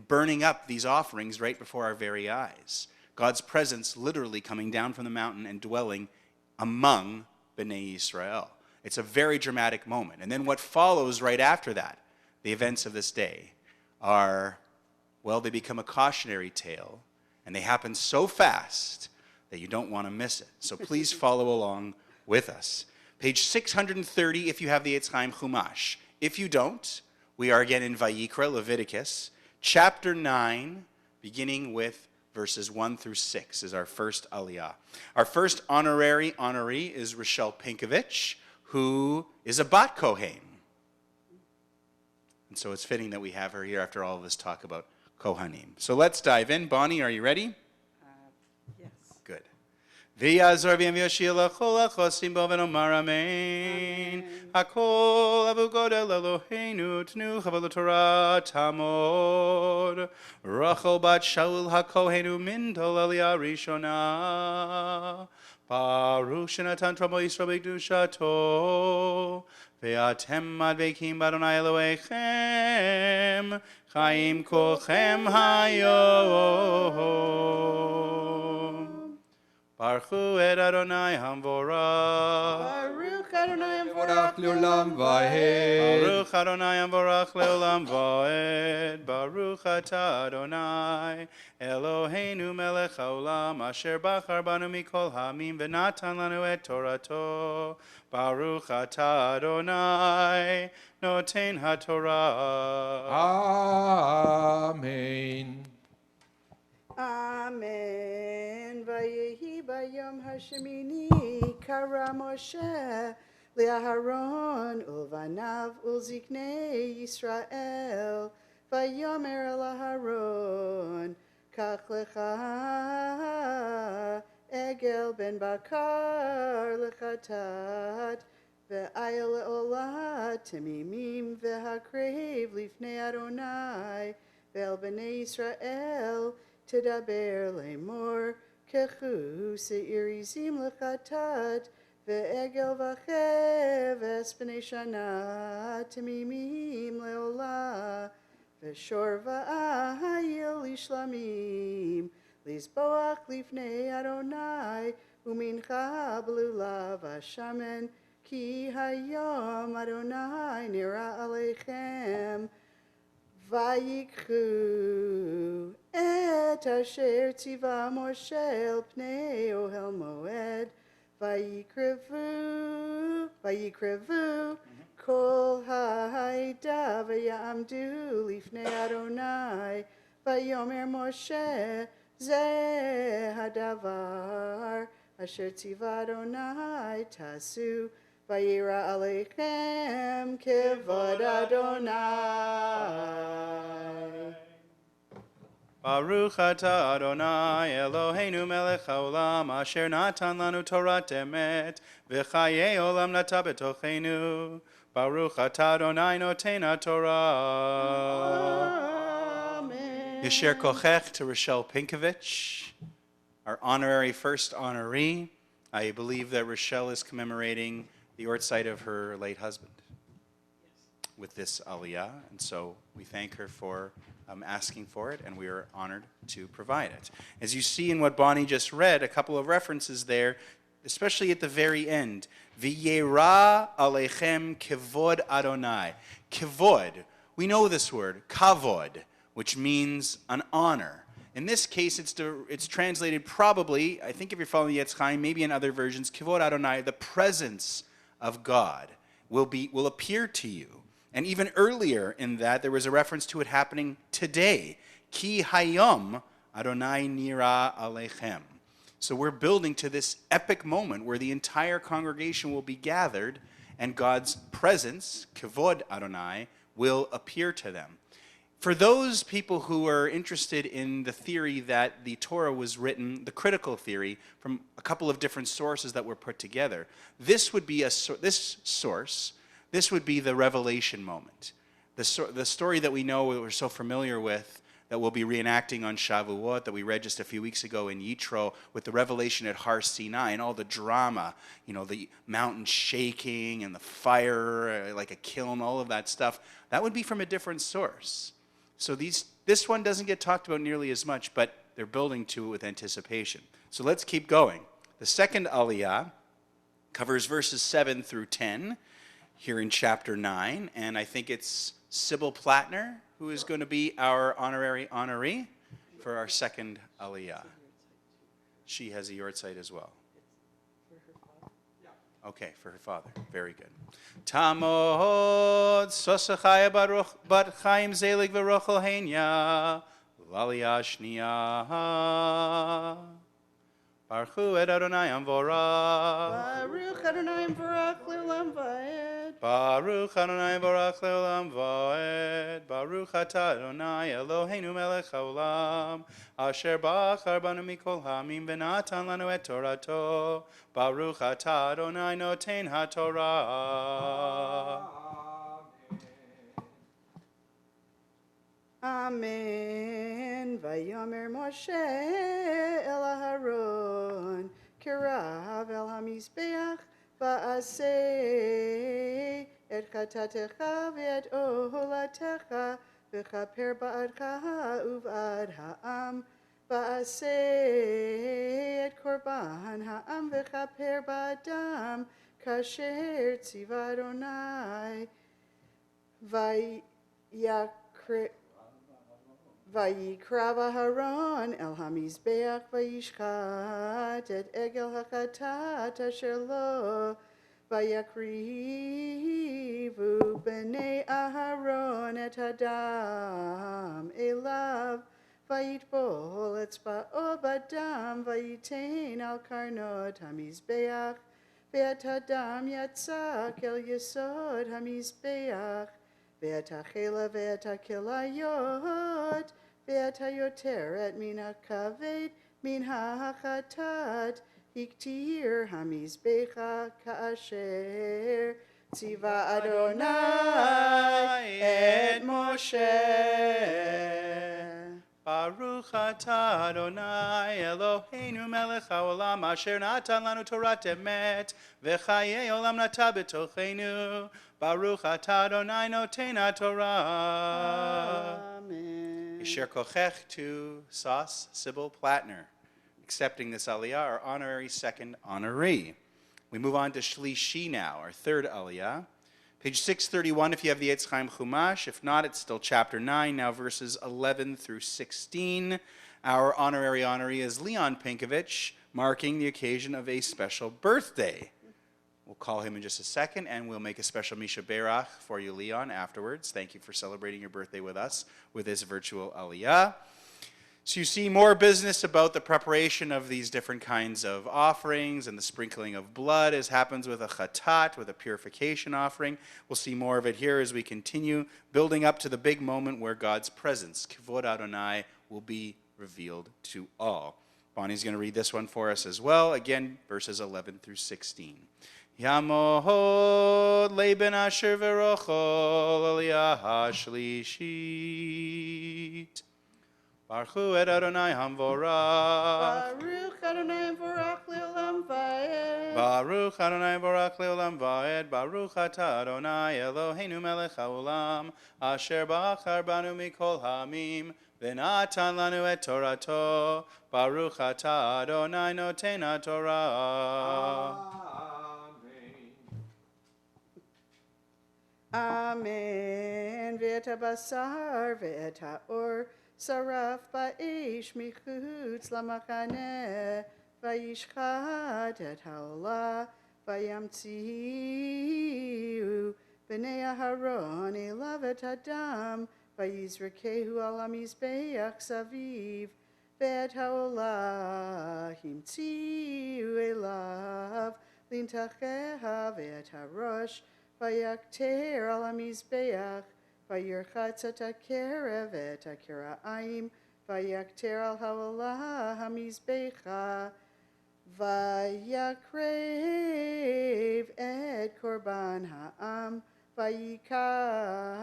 burning up these offerings right before our very eyes. God's presence literally coming down from the mountain and dwelling among Bnei Israel. It's a very dramatic moment. And then what follows right after that, the events of this day, are, well, they become a cautionary tale, and they happen so fast that you don't want to miss it. So please follow along with us. Page 630 if you have the Eitz Chaim Chumash. If you don't, we are again in Vayikra, Leviticus, chapter 9, beginning with verses 1 through 6 is our first aliyah. Our first honoree is Rochelle Pinkovich, who is a bat Kohen. And so it's fitting that we have her here after all of this talk about Kohanim. So let's dive in. Bonnie, are you ready? Yes. Good. V'yazor v'yamyoshia l'chol ha'chosim bo v'nomar amen. Hakol avu godel Eloheinu tnu chaval Torah tamod. Rachel bat Shaul hakohenu mindol aliyah rishona. Baruch shenatan tromo Yisrael b'kedushato. Ve'atem madvekim b'Adonai Elohechem. Chaim kolchem hayom. Baruchu et Adonai Hamvorach. Baruch Adonai Vorach leolam vahed. Baruch Adonai Hamvorach leolam vaed. Baruch atah Adonai Eloheinu melech haolam asher bachar banu mikol hamim v'natan lanu et Torato. Baruch atah Adonai noten haTorah. Amen. Amen. Vayehi bayom hashemini kara Moshe le'Aharon ulvanav ulziknei Yisrael vayomer el Aharon kach lecha egel ben bakar lechatat ve'ayel le'olat temimim ve'hakrev lifnei Adonai ve'el b'nei Yisrael Tedaber lemor kechu seirizim lechatat ve'egel vachev espnei shana temimim leola ve'shor va'ayil ishlamim lizboach lifnei Adonai umincha b'lulav hashamen ki hayom Adonai nira aleichem Vayikru et asher tiva Moshe el pnei ohel moed vayikrevu kol ha'ida vayamdu lifnei Adonai vayomer Moshe zeh hadavar asher tiva Adonai tasu Vayira aleichem kevod Adonai. Baruch atah Adonai Eloheinu melech haolam asher natan lanu Torat emet v'chayei olam nata betochenu. Baruch atah Adonai noten haTorah. Amen. Yasher kochech to Rochelle Pinkovich, our honorary first honoree. I believe that Rochelle is commemorating the ortsite of her late husband with this aliyah, and so we thank her for asking for it, and we are honored to provide it. As you see in what Bonnie just read, a couple of references there, especially at the very end. V'yera aleichem kevod Adonai. Kevod, we know this word, kavod, which means an honor. In this case, it's translated probably, I think if you're following the Yetz Chaim, maybe in other versions, kevod Adonai, the presence of God will appear to you. And even earlier in that, there was a reference to it happening today. Ki hayom Adonai nira aleichem. So we're building to this epic moment where the entire congregation will be gathered and God's presence, kevod Adonai, will appear to them. For those people who are interested in the theory that the Torah was written, the critical theory, from a couple of different sources that were put together, this would be this would be the revelation moment. The story that we know, that we're so familiar with, that we'll be reenacting on Shavuot, that we read just a few weeks ago in Yitro, with the revelation at Har Sinai and all the drama, the mountain shaking and the fire like a kiln, all of that stuff, that would be from a different source. So this one doesn't get talked about nearly as much, but they're building to it with anticipation. So let's keep going. The second aliyah covers verses 7 through 10 here in chapter 9, and I think it's Sybil Plattner who is going to be our honorary honoree for our second aliyah. She has a yortzeit as well. Okay, for her father. Very good. Tamod sosachaya bat chaim zelig v'rochel henya L'Aliyah Shniyah. Baruch et Adonai Amvorach. Baruch Adonai Baruch Le'olam Va'ed. Baruch Adonai Baruch Le'olam Va'ed. Baruch Atah Adonai Eloheinu melech haolam. Asher bachar banu mikol hamim v'natan lanu et Torato. Baruch Atah Adonai noten haTorah. Amen. Vayomer Moshe el Aharon, Kirav el Hamizbeach, Va'aseh et chatatecha ve'et oholatecha, V'chaper ba'adcha uv'ad ha'am, Va'aseh et korban ha'am, V'chaper ba'adam, Kasher tziva Adonai, Vayikra Aharon el hamizbeach vayishchat et egel hachatat asher lo vayakrivu b'nei Aharon et hadam elav vayitbol etzba'o badam vayitein al karnot hamizbeach ve'et hadam yatzak el yesod hamizbeach Ve'et hachela ve'et hakelayot, ve'et hayoteret min hakaved, min hachatat, hiktir hamizbecha ka'asher, tziva Adonai et Moshe. Baruch atah Adonai Eloheinu melech haolam asher natan lanu Torat emet v'chayei olam nata b'tocheinu. Baruch atah Adonai noten haTorah. Amen. Yisher kochech to Sas Sybil Plattner, accepting this aliyah, our honorary second honoree. We move on to Shlishi now, our third aliyah. Page 631 if you have the Eitz Chaim Chumash. If not, it's still chapter 9, now verses 11 through 16. Our honorary honoree is Leon Pinkovich, marking the occasion of a special birthday. We'll call him in just a second, and we'll make a special Misha Berach for you, Leon, afterwards. Thank you for celebrating your birthday with us with this virtual aliyah. So you see more business about the preparation of these different kinds of offerings and the sprinkling of blood as happens with a chatat, with a purification offering. We'll see more of it here as we continue building up to the big moment where God's presence, Kivod Adonai, will be revealed to all. Bonnie's going to read this one for us as well. Again, verses 11 through 16. Yamod leben asher v'rochol aliyah shlishit. Baruch et Adonai Hamvorach. Baruch Adonai Baruch Le'olam Va'ed. Baruch Adonai Baruch Le'olam Va'ed. Baruch atah Adonai Eloheinu melech haolam asher bachar banu mikol hamim v'natan lanu et Torato. Baruch atah Adonai noten haTorah. Amen. Ve'et habasar ve'et ha'or saraf ba'esh michutz lamachaneh vayishchat et ha'olah vayamtziu b'nei Aharon elav et hadam vayizrekehu al hamizbeach saviv ve'et ha'olah himtziu elav lintacheha ve'et harosh vayakter al hamizbeach vayirchatz et hakerev et hakeraim vayakter al ha'olah hamizbecha vayakrev et korban ha'am vayikach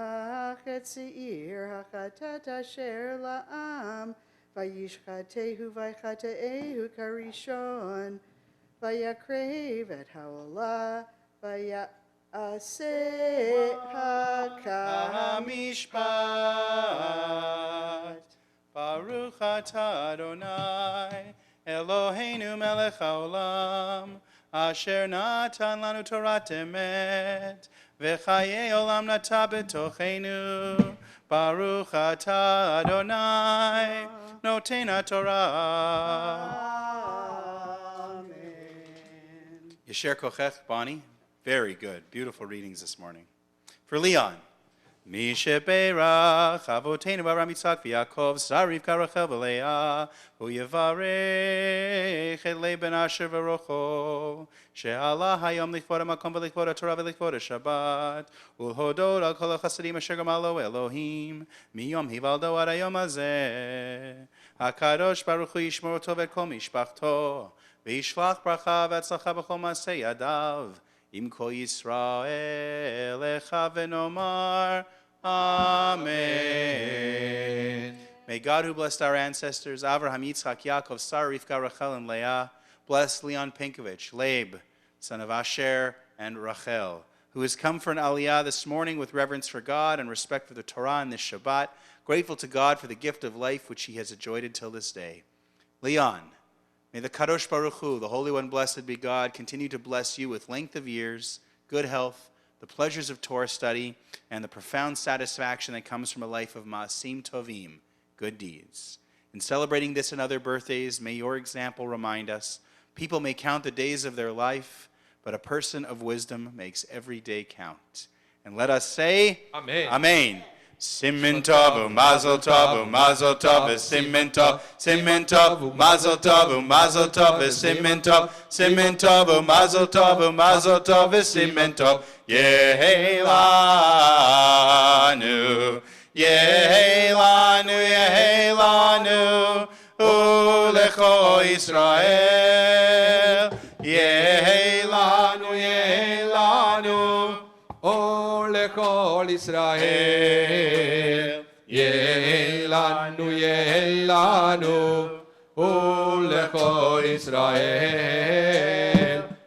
et seir hachatat asher la'am vayishchatehu vaychatehu karishon vayakrev et ha'olah Aseh HaMishpat. Baruch atah Adonai Eloheinu melech haolam asher natan lanu Torat emet v'chayei olam nata b'tocheinu. Baruch atah Adonai noten haTorah. Amen. Yisher kochech, Bonnie. Very good. Beautiful readings this morning. For Leon, Mishe Beirach Avoteinu Avraham Yitzchak v'Yaakov Sar Rivka Rachel v'Leah Hu Yevarech et Leben Asher v'Rocho She'ala Hayom Likvod HaMakom v'Likvod HaTorah v'Likvod HaShabbat Ulhodot al Kol HaChasadim Asher Gamalo Elohim Miyom Hivaldo Ad Hayom Hazeh HaKadosh Baruch Hu Yishmor Oto v'et Kol Mishpachto v'Yishlach Bracha v'Atzlacha b'Chol Ma'aseh Yadav Im Kol Yisrael Echa v'Nomar Amen. May God, who blessed our ancestors, Avraham, Yitzchak, Yaakov, Sarah, Rivka, Rachel, and Leah, bless Leon Pinkovich, Leib, son of Asher and Rachel, who has come for an aliyah this morning with reverence for God and respect for the Torah and this Shabbat, grateful to God for the gift of life which he has enjoyed until this day. Leon, may the Kadosh Baruch Hu, the Holy One, blessed be God, continue to bless you with length of years, good health, the pleasures of Torah study, and the profound satisfaction that comes from a life of Ma'asim Tovim, good deeds. In celebrating this and other birthdays, may your example remind us, people may count the days of their life, but a person of wisdom makes every day count. And let us say, Amen. Amen. Simen tov, mazel tov, mazel tov, simen tov, mazel tov, mazel tov, simen tov, mazel tov, mazel tov, simen tov, Yehelanu, Yehelanu, Yehelanu, Ulecho Israel, Yehelanu, Yehelanu, Olechol Israel, Yehelanu, Yehelanu, Olechol Israel,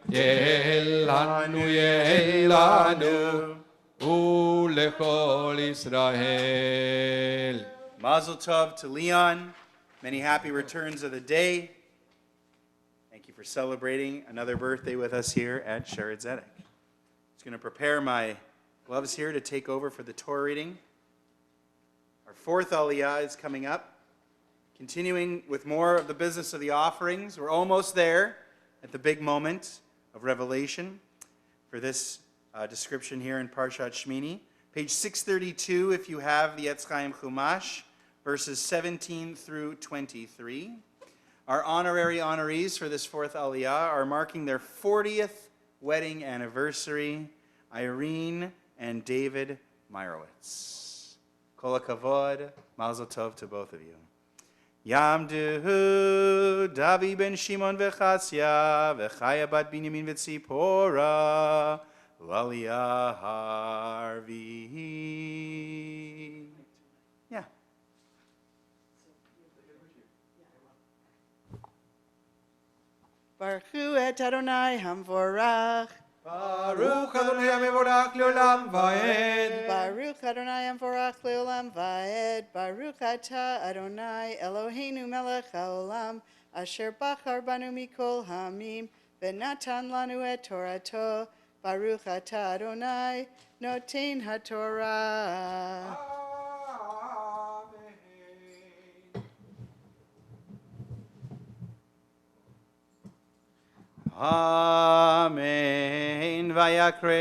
Yehelanu, Yehelanu, Olechol Israel. Mazel tov to Leon. Many happy returns of the day. Thank you for celebrating another birthday with us here at Sheretz Zedek. Just going to prepare my gloves here to take over for the Torah reading. Our fourth aliyah is coming up. Continuing with more of the business of the offerings. We're almost there at the big moment of revelation for this description here in Parshat Shemini. Page 632 if you have the Etz Chaim Chumash, verses 17 through 23. Our honorary honorees for this fourth aliyah are marking their 40th wedding anniversary, Irene and David Meyerowitz. Kol hakavod, mazel tov to both of you. Yamdu Davi ben Shimon v'Chasya v'Chaya bat Binyamin v'Tzipora l'aliyah harvit. Yeah. Baruch Hu et Adonai Hamvorach. Baruch Adonai Mevorach Leolam Vaed. Baruch Adonai Hamvorach Leolam Vaed. Baruch Ata Adonai Eloheinu Melech Haolam Asher Bachar Banu Mikol Hamim V'Natan Lanu et Torato. Baruch Ata Adonai Noten HaTorah. Amen. Vayakrev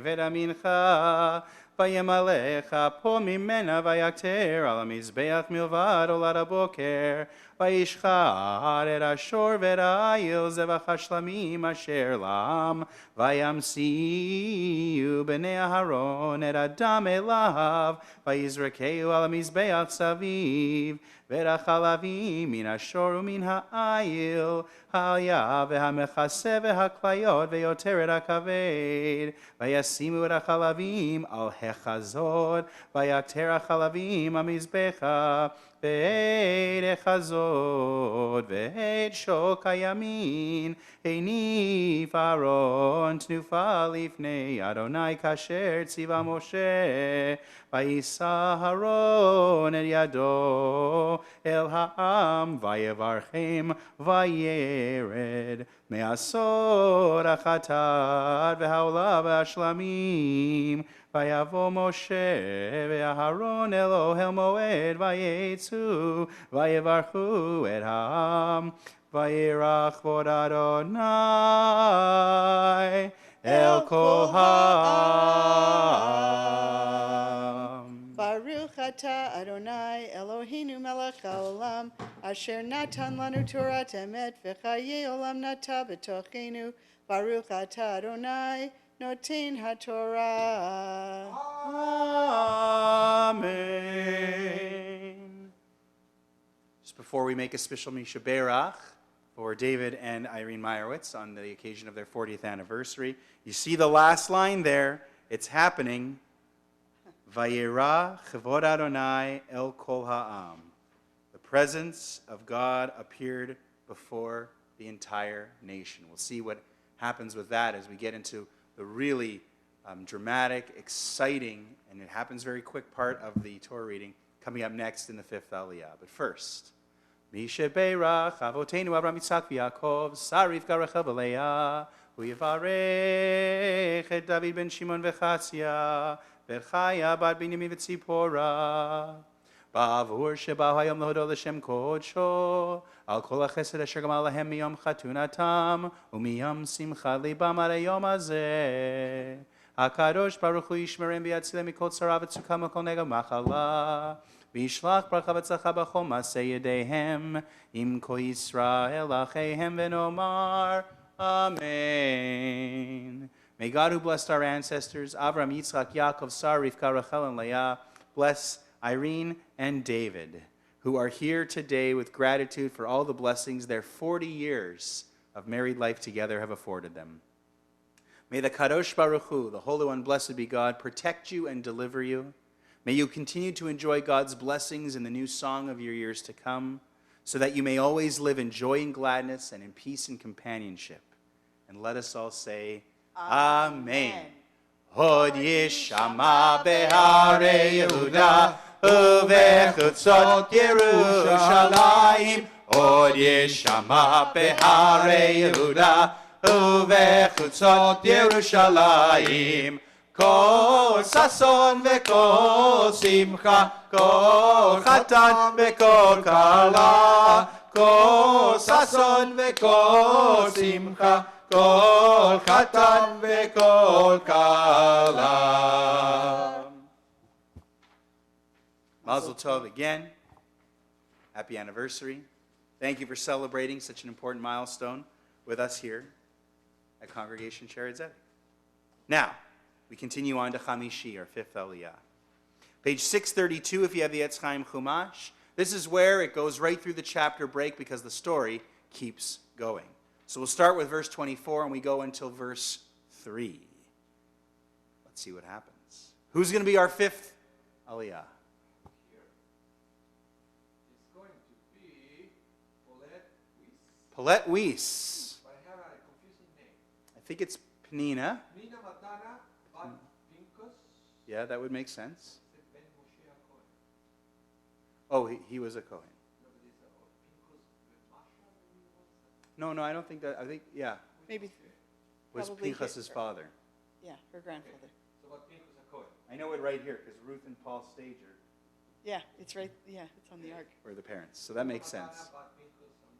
et amincha vayemalecha po mimena vayakter al hamizbeach milvad olad haboker vayishchar et ashor v'et ha'ayil zevach hashlamim asher lam vayamsiu b'nei Aharon et adam elav vayizrekeu al hamizbeach saviv v'rachalavim min ashor umin ha'ayil ha'alya v'hamechaseh v'haklayot v'yoter et hakaved v'yasimu et hachalavim al hechazot v'yakter hachalavim hamizbecha v'et echazot v'et shok hayamin הנif Aaron תנופה לפני אדוני כאשר ציווה משה ויישא אהרון את ידו אל העם ויברכם וירד מעשור החטאת והעולה והשלמים ויבוא משה ואהרון אל אוהל מועד ויצאו ויברכו את העם Vayirach vod Adonai el kol ha'am. Asher natan lanu Torat emet v'chaye olam nata b'tochenu. Baruch atah Adonai noten haTorah. Amen. Just before we make a special Misha Berach for David and Irene Meyerowitz on the occasion of their 40th anniversary, you see the last line there. It's happening. Vayera chevod Adonai el kol ha'am. The presence of God appeared before the entire nation. We'll see what happens with that as we get into the really dramatic, exciting, and it happens very quick part of the Torah reading coming up next in the 5th Aliyah. But first, Misha Beirach Avotenu Avraham Yitzchak v'Yaakov Sarif Garachav Aleah Hu Yivarech et David ben Shimon v'Chatzia v'Chaya bat Binyamin v'Tzipora Ba'avur sheba hayom lehodol l'Shem kodsho al kol ha'chesed asher gamal lahem miyom chatunatam umiyom simcha libam ad hayom hazeh HaKadosh Baruch Hu yishmerem v'yatzilem mikol tzara v'tzukah mikol nega machala v'yishlach bracha v'tzacha b'chol maseh yedehem im kol Yisrael achehem v'nomar Amen. May God who blessed our ancestors, Avraham, Yitzchak, Yaakov, Sarah, Rivka, Rachel, and Leah, bless Irene and David, who are here today with gratitude for all the blessings their 40 years of married life together have afforded them. May the Kadosh Baruch Hu, the Holy One, blessed be God, protect you and deliver you. May you continue to enjoy God's blessings in the new song of your years to come, so that you may always live in joy and gladness and in peace and companionship. And let us all say, Amen. Hod yishama behare Yehuda uvechutzot Yerushalayim. Hod yishama behare Yehuda uvechutzot Yerushalayim. Kol sason vekol simcha, kol chatan vekol kala, kol sason vekol simcha, kol chatan vekol kala. Mazel tov again. Happy anniversary. Thank you for celebrating such an important milestone with us here at Congregation Shered Zedek. Now, we continue on to Chamishi, our 5th Aliyah. Page 632, if you have the Etz Chaim Chumash. This is where it goes right through the chapter break because the story keeps going. So we'll start with verse 24 and we go until verse 3. Let's see what happens. Who's going to be our 5th Aliyah? It's going to be Paulette Weiss. But I have a confusing name. I think it's Penina. Nina Matana, Bat Pinkus, Yeah, that would make sense. Ben Moshe Cohen. Oh, he was a Kohen. No, but it's Pinkus Ben Masha, maybe what's that? No, I don't think that. I think, yeah, Maybe, was Probably Pinchas's father. yeah, her grandfather. So Bat Pinkus a Cohen. I know it right here because Ruth and Paul Stager Yeah, it's right, yeah, it's on the ark. were the parents. So that makes sense. Matana, Bat Pinkus, and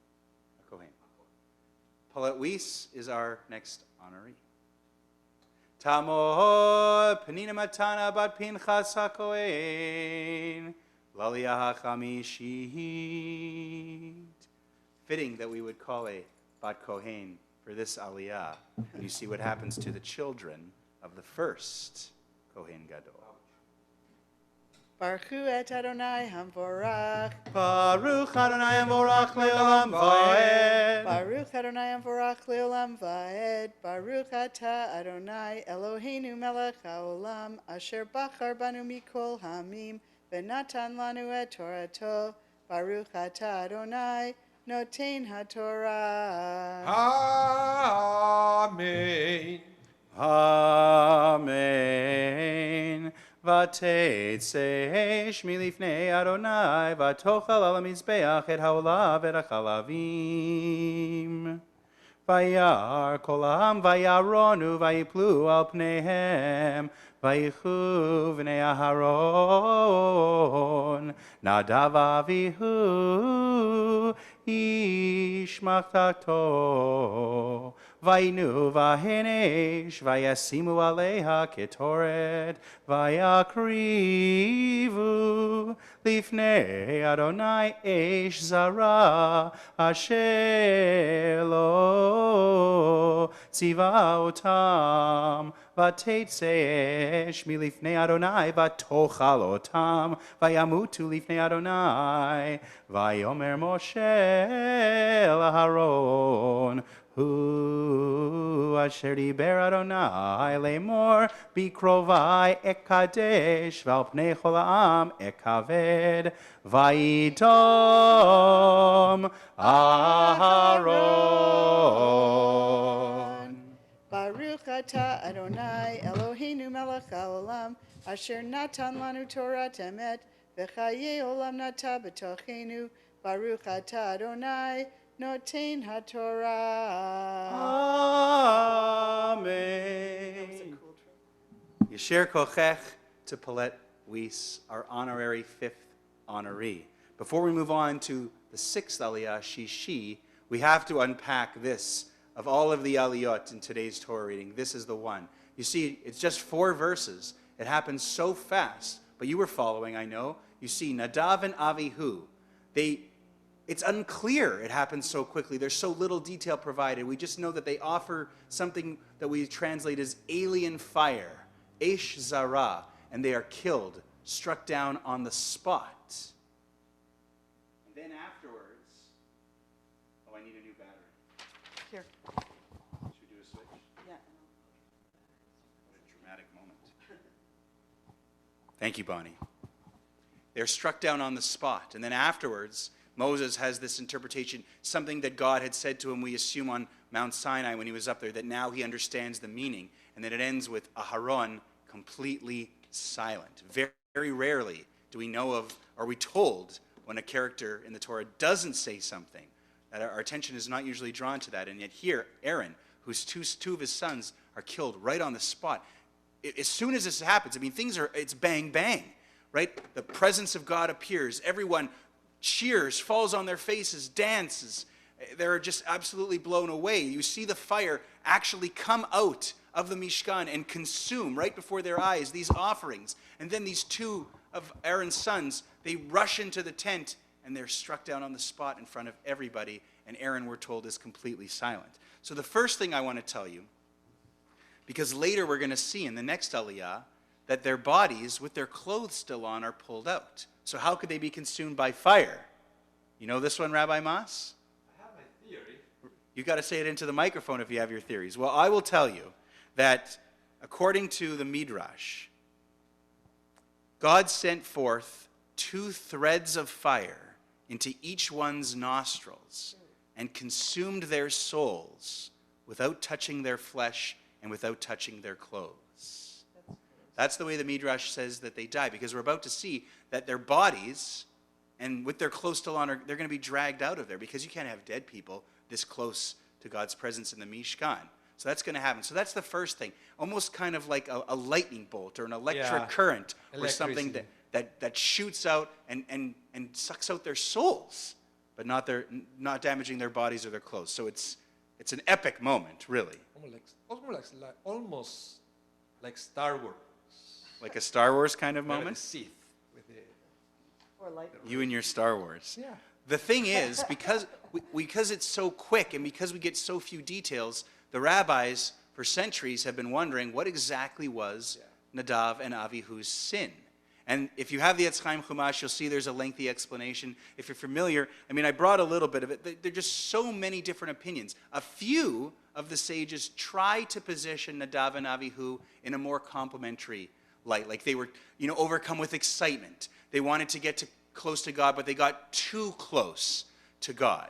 A Kohen. a Cohen. Paulette Weiss is our next honoree. Tamo Penina Matana Bat Pinchas HaKohen Laliyah HaChamishit. Fitting that we would call a Bat Kohen for this Aliyah. And you see what happens to the children of the first Kohen Gadol. Baruch Hu et Adonai Hamvorach. Baruch Adonai Amvorach Leolam Vaed. Baruch Adonai Hamvorach Leolam Vaed. Baruch Atah Adonai Eloheinu melech haolam asher bachar banu mikol hamim v'natan lanu et Torato. Baruch Atah Adonai noten haTorah. Amen. Amen. ותצא שמי לפני אדוני, ותאכל על המזבח את העולה ואת החלבים. וירא כל העם וירונו ויפלו על פניהם, ויחו בני אהרון, נדב אביהו, איש מחתתו, vayinu vahenesh, vayasimu aleha ketoret, vayakrivu lifnei Adonai esh zara, asher lo tziva otam, vatetze esh milifnei Adonai, vatochal otam, vayamutu lifnei Adonai, vayomer Moshe el Aharon, hu asher diber Adonai lemor, bikrovai ekadesh, val pnei chol ha'am ekaved, vayidom Aharon. Baruch atah Adonai Eloheinu melech haolam, asher natan lanu Torah emet, v'chaye olam nata b'tochenu. Baruch atah Adonai noten haTorah. Amen. Yasher Kochech to Paulette Weiss, our honorary fifth honoree. Before we move on to the sixth aliyah, Shishi, we have to unpack this. Of all of the aliyot in today's Torah reading, this is the one. You see, it's just 4 verses. It happens so fast, but you were following, I know. You see, Nadav and Avihu, it's unclear it happens so quickly. There's so little detail provided. We just know that they offer something that we translate as alien fire, Esh Zara, and they are killed, struck down on the spot. And then afterwards, I need a new battery. Here. Should we do a switch? Yeah. What a dramatic moment. Thank you, Bonnie. They're struck down on the spot. And then afterwards, Moses has this interpretation, something that God had said to him, we assume on Mount Sinai when he was up there, that now he understands the meaning. And then it ends with Aharon completely silent. Very, very rarely do we know of, are we told, when a character in the Torah doesn't say something, that our attention is not usually drawn to that. And yet here, Aaron, whose two of his sons are killed right on the spot. As soon as this happens, I mean, it's bang, bang, right? The presence of God appears. Everyone cheers, falls on their faces, dances. They're just absolutely blown away. You see the fire actually come out of the Mishkan and consume right before their eyes these offerings. And then these 2 of Aaron's sons, they rush into the tent and they're struck down on the spot in front of everybody. And Aaron, we're told, is completely silent. So the first thing I want to tell you, because later we're going to see in the next aliyah that their bodies with their clothes still on are pulled out. So how could they be consumed by fire? You know this one, Rabbi Mas? I have my theory. You got to say it into the microphone if you have your theories. Well, I will tell you that according to the Midrash, God sent forth 2 threads of fire into each one's nostrils and consumed their souls without touching their flesh and without touching their clothes. That's the way the Midrash says that they die, because we're about to see that their bodies, and with their clothes still on, they're going to be dragged out of there, because you can't have dead people this close to God's presence in the Mishkan. So that's going to happen. So that's the first thing. Almost kind of like a lightning bolt or an electric current or something that shoots out and sucks out their souls, but not damaging their bodies or their clothes. So it's an epic moment, really. Almost like Star Wars. Like a Star Wars kind of Like moment? the Sith with the Or like You and your Star Wars. Yeah. The thing is, because it's so quick and because we get so few details, the rabbis for centuries have been wondering what exactly was Nadav and Avihu's sin. And if you have the Etz Chaim Chumash, you'll see there's a lengthy explanation. If you're familiar, I mean, I brought a little bit of it. There are just so many different opinions. A few of the sages try to position Nadav and Avihu in a more complimentary light, like they were, overcome with excitement. They wanted to get close to God, but they got too close to God.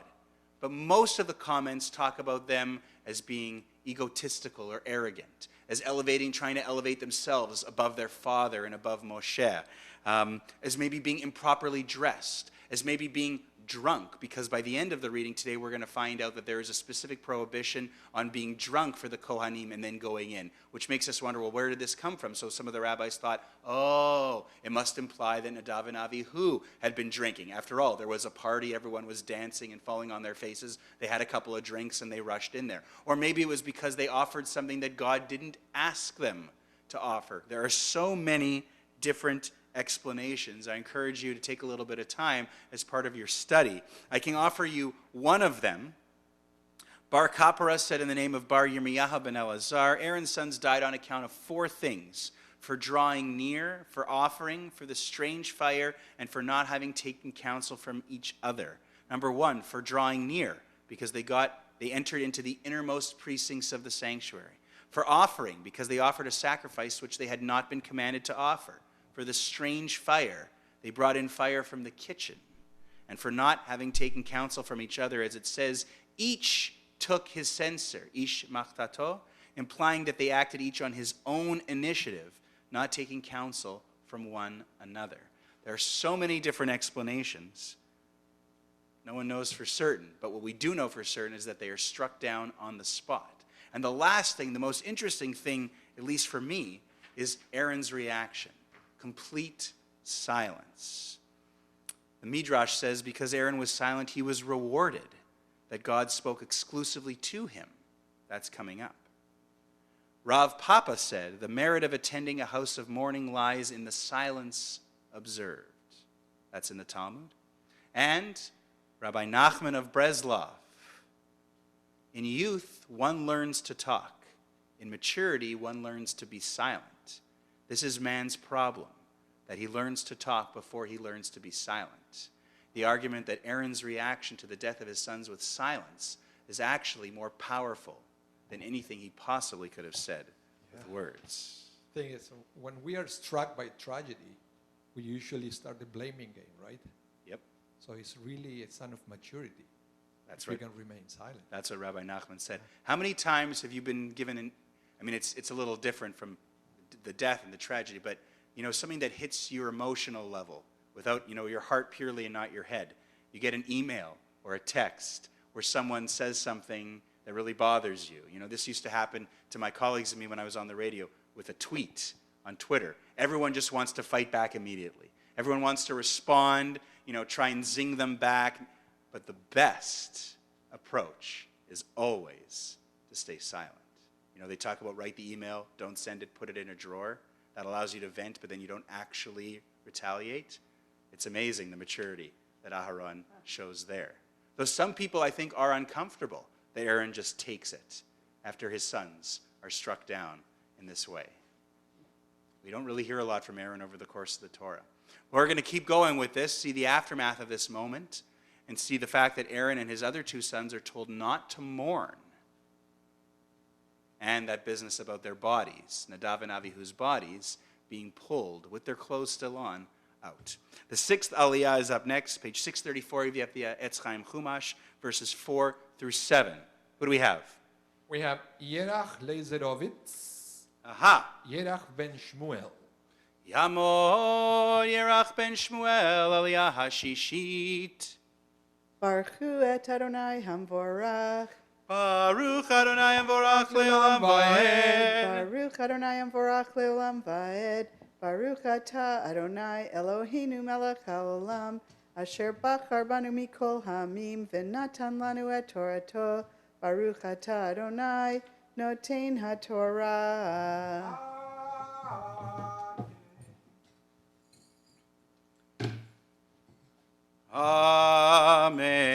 But most of the comments talk about them as being egotistical or arrogant, as trying to elevate themselves above their father and above Moshe, as maybe being improperly dressed, as maybe being drunk, because by the end of the reading today, we're going to find out that there is a specific prohibition on being drunk for the Kohanim and then going in, which makes us wonder, well, where did this come from? So some of the rabbis thought, oh, it must imply that Nadav and Avihu had been drinking. After all, there was a party, everyone was dancing and falling on their faces. They had a couple of drinks and they rushed in there. Or maybe it was because they offered something that God didn't ask them to offer. There are so many different explanations. I encourage you to take a little bit of time as part of your study. I can offer you one of them. Bar Kapara said in the name of Bar Yirmiyahu ben Elazar, Aaron's sons died on account of 4 things: for drawing near, for offering, for the strange fire, and for not having taken counsel from each other. Number 1, for drawing near, because they entered into the innermost precincts of the sanctuary. For offering, because they offered a sacrifice which they had not been commanded to offer. For the strange fire, they brought in fire from the kitchen. And for not having taken counsel from each other, as it says, each took his censer, ish machtato, implying that they acted each on his own initiative, not taking counsel from one another. There are so many different explanations. No one knows for certain, but what we do know for certain is that they are struck down on the spot. And the last thing, the most interesting thing, at least for me, is Aaron's reaction. Complete silence. The Midrash says because Aaron was silent, he was rewarded, that God spoke exclusively to him. That's coming up. Rav Papa said, the merit of attending a house of mourning lies in the silence observed. That's in the Talmud. And Rabbi Nachman of Breslov, in youth, one learns to talk. In maturity, one learns to be silent. This is man's problem, that he learns to talk before he learns to be silent. The argument that Aaron's reaction to the death of his sons with silence is actually more powerful than anything he possibly could have said with words. The thing is, when we are struck by tragedy, we usually start the blaming game, right? Yep. So it's really a sign of maturity. That's We right. can remain silent. That's what Rabbi Nachman said. How many times have you been given it's a little different from the death and the tragedy, but something that hits your emotional level without, your heart purely and not your head. You get an email or a text where someone says something that really bothers you. This used to happen to my colleagues and me when I was on the radio with a tweet on Twitter. Everyone just wants to fight back immediately. Everyone wants to respond, try and zing them back. But the best approach is always to stay silent. They talk about write the email, don't send it, put it in a drawer. That allows you to vent, but then you don't actually retaliate. It's amazing the maturity that Aharon shows there. Though some people, I think, are uncomfortable that Aaron just takes it after his sons are struck down in this way. We don't really hear a lot from Aaron over the course of the Torah. We're going to keep going with this, see the aftermath of this moment, and see the fact that Aaron and his other 2 sons are told not to mourn. And that business about their bodies, Nadav and Avihu's bodies, being pulled with their clothes still on, out. The 6th aliyah is up next, page 634 of the Etz Chaim Chumash, verses 4 through 7. What do we have? We have Yerach Leizerovitz, Aha! Yerach ben Shmuel. Yamor Yerach ben Shmuel aliyah hashishit. Baruch hu et Adonai Hamvorach. Baruch Adonai Amvorach le'olam va'ed. Baruch Adonai Hamvorach le'olam va'ed. Baruch atah Adonai Eloheinu melech haolam, asher bachar banu mikol hamim, v'natan lanu et Torato. Baruch atah Adonai noten haTorah. Amen.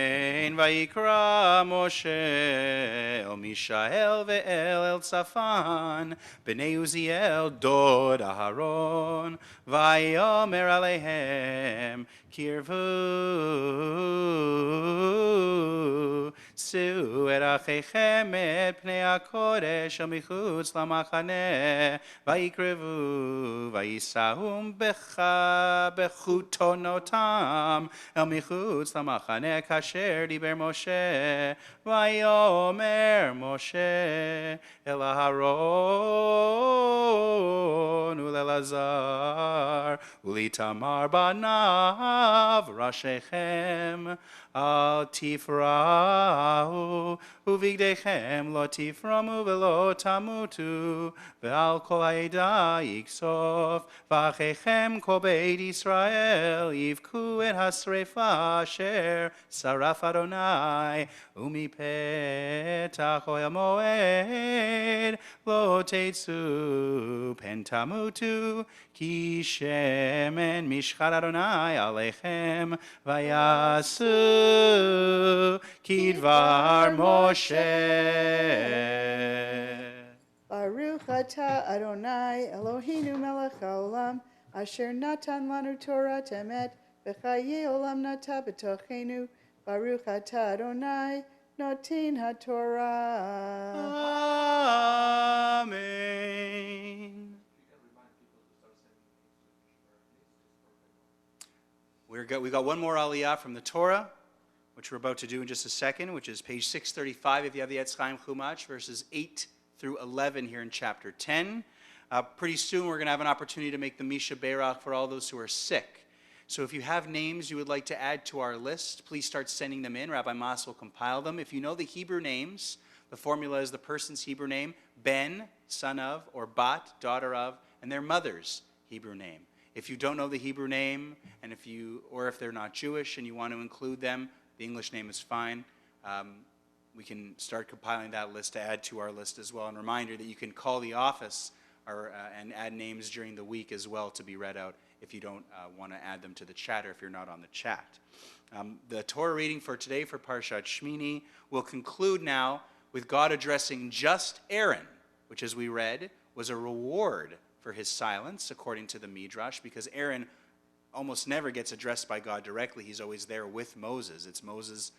Vayikra Moshe el Mishael ve'el el Tzafan b'nei Uziel dod Aharon vayomer aleihem kirvu Su et achechem et pnei hakodesh el michutz lamachaneh vayikrevu vayisahum becha bechutonotam el michutz lamachaneh kasher diber Moshe vayomer Moshe el Aharon ulel Eleazar, Ulitamar banav Rashechem, Al tifrahu, Uvigdechem lo tiframu velo tamutu, Ve'al kol ha'eda yiksof, V'achechem kol beit Yisrael, Yivku et hasrefa asher saraf Adonai, Umipetach oel moed, Lo tetzu pentamutu, Ki shemen mishchar Adonai alechem, Vayasu ki dvar Moshe. Baruch atah Adonai Eloheinu melech haolam, asher natan lanu Torah emet, v'chaye olam nata b'tochenu. Baruch atah Adonai noten haTorah. Amen. We got one more aliyah from the Torah, which we're about to do in just a second, which is page 635 if you have the Etz Chaim Chumash, verses 8 through 11 here in chapter 10. Pretty soon we're going to have an opportunity to make the Misha Berach for all those who are sick. So if you have names you would like to add to our list, please start sending them in. Rabbi Mas will compile them. If you know the Hebrew names, the formula is the person's Hebrew name, Ben, son of, or Bat, daughter of, and their mother's Hebrew name. If you don't know the Hebrew name, and if they're not Jewish and you want to include them, the English name is fine. We can start compiling that list to add to our list as well. And a reminder that you can call the office and add names during the week as well to be read out if you don't want to add them to the chat or if you're not on the chat. The Torah reading for today for Parshat Shemini will conclude now with God addressing just Aaron, which as we read was a reward for his silence according to the Midrash, because Aaron almost never gets addressed by God directly. He's always there with Moses. It's Moses,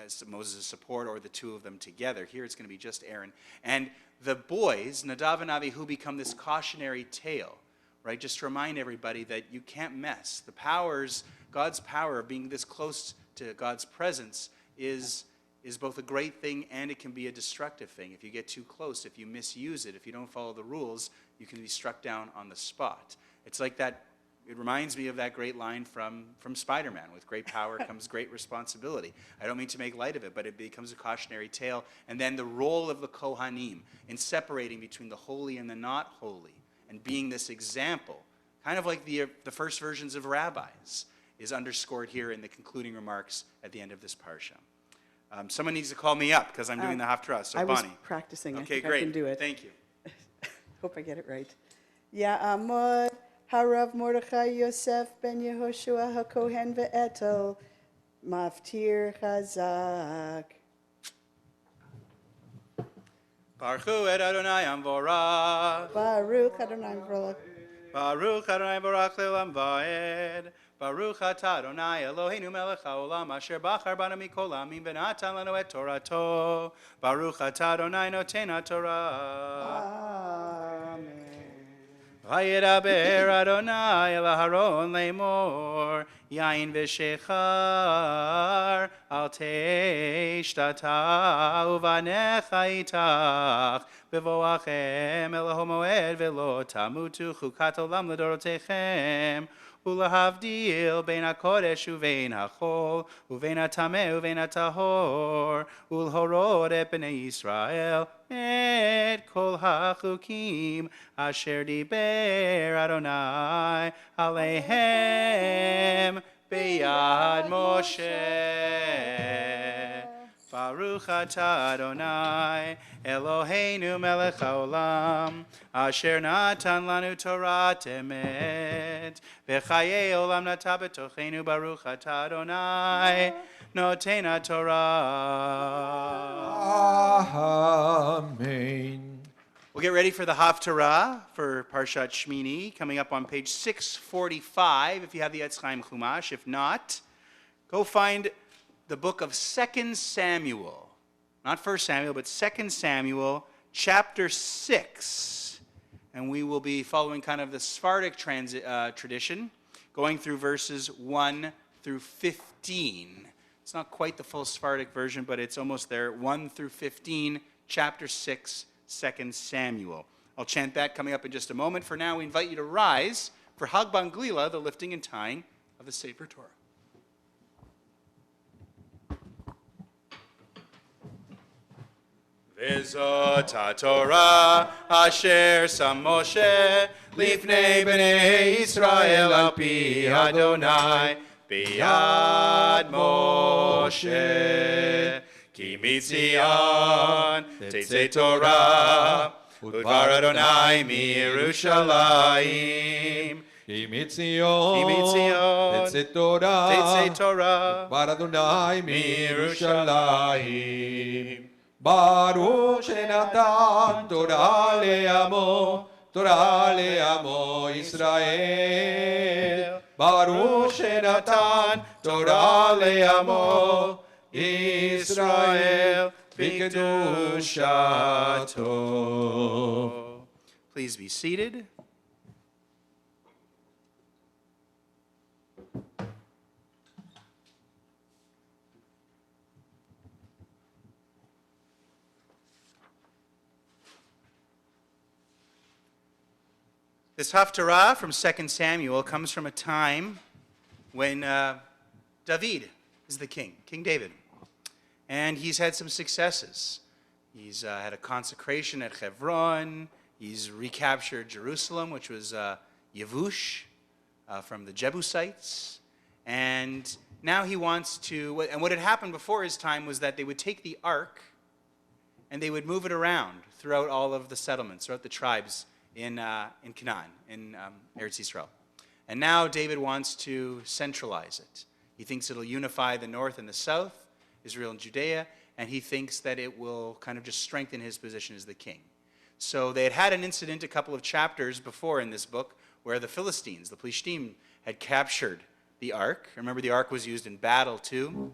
as Moses' support or the two of them together. Here it's going to be just Aaron. And the boys, Nadav and Avihu, become this cautionary tale, right? Just to remind everybody that you can't mess. The powers, God's power of being this close to God's presence is both a great thing and it can be a destructive thing. If you get too close, if you misuse it, if you don't follow the rules, you can be struck down on the spot. It's like that. It reminds me of that great line from Spider-Man, with great power comes great responsibility. I don't mean to make light of it, but it becomes a cautionary tale. And then the role of the Kohanim in separating between the holy and the not holy and being this example, kind of like the first versions of rabbis, is underscored here in the concluding remarks at the end of this parsha. Someone needs to call me up because I'm doing the Haftarah. So I was Bonnie. practicing. Okay, I think great. I can do it. Thank you. Hope I get it right. Ya'amod Harav Mordechai Yosef ben Yehoshua HaKohen ve'etel Maftir Chazak. Baruch et Adonai Amvorach. Baruch Adonai Baruch. Baruch Adonai Baruch Le'olam Va'ed. Baruch atah Adonai Eloheinu melech haolam asher bachar banu mikol ha'amim v'natan lanu et Torato. Baruch atah Adonai noten haTorah. Amen. Vayedaber Adonai el Aharon lemor yain v'shechar al teishtata uvanecha itach bevoachem el hamoed velo tamutu chukat olam ledorotechem ulahavdil bein hakodesh uvein hachol uvein hatameh uvein hatahor ulhorod et bnei Yisrael et kol hachukim asher diber Adonai aleihem beyad Moshe. Baruch atah Adonai Eloheinu melech haolam asher natan lanu Torah emet v'chaye olam nata b'tochenu. Baruch atah Adonai noten haTorah. Amen. We'll get ready for the Haftarah for Parshat Shemini, coming up on page 645, if you have the Etz Chaim Chumash. If not, go find the book of 2 Samuel. Not 1 Samuel, but 2 Samuel, chapter 6. And we will be following kind of the Sephardic tradition, going through verses 1 through 15. It's not quite the full Sephardic version, but it's almost there. 1 through 15, chapter 6, 2 Samuel. I'll chant that coming up in just a moment. For now, we invite you to rise for Hagban Glila, the lifting and tying of the Sefer Torah. Vezot HaTorah asher sam Moshe lifnei bnei Yisrael al pi Adonai biyad Moshe ki mitzion tetzei Torah udvar Adonai miYerushalayim Ki mitzion tetzei Torah bar Adonai miYerushalayim Baruch Shenatan Torah le'amo Israel Baruch Shenatan Torah le'amo Israel B'kedushato. Please be seated. This Haftarah from 2 Samuel comes from a time when David is the king, King David. And he's had some successes. He's had a consecration at Hebron. He's recaptured Jerusalem, which was Yevush from the Jebusites. And now he wants to, and what had happened before his time was that they would take the ark and they would move it around throughout all of the settlements, throughout the tribes in Canaan, in Eretz Yisrael. And now David wants to centralize it. He thinks it'll unify the north and the south, Israel and Judea, and he thinks that it will kind of just strengthen his position as the king. So they had an incident a couple of chapters before in this book where the Philistines, the Plishtim, had captured the ark. Remember, the ark was used in battle too.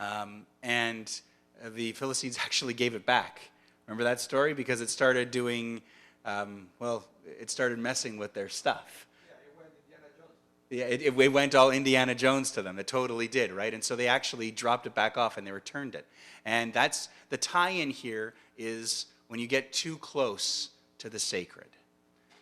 And the Philistines actually gave it back. Remember that story? Because it started doing it started messing with their stuff. Yeah, it went all Indiana Jones to them. It totally did, right? And so they actually dropped it back off and they returned it. And that's the tie-in here is when you get too close to the sacred.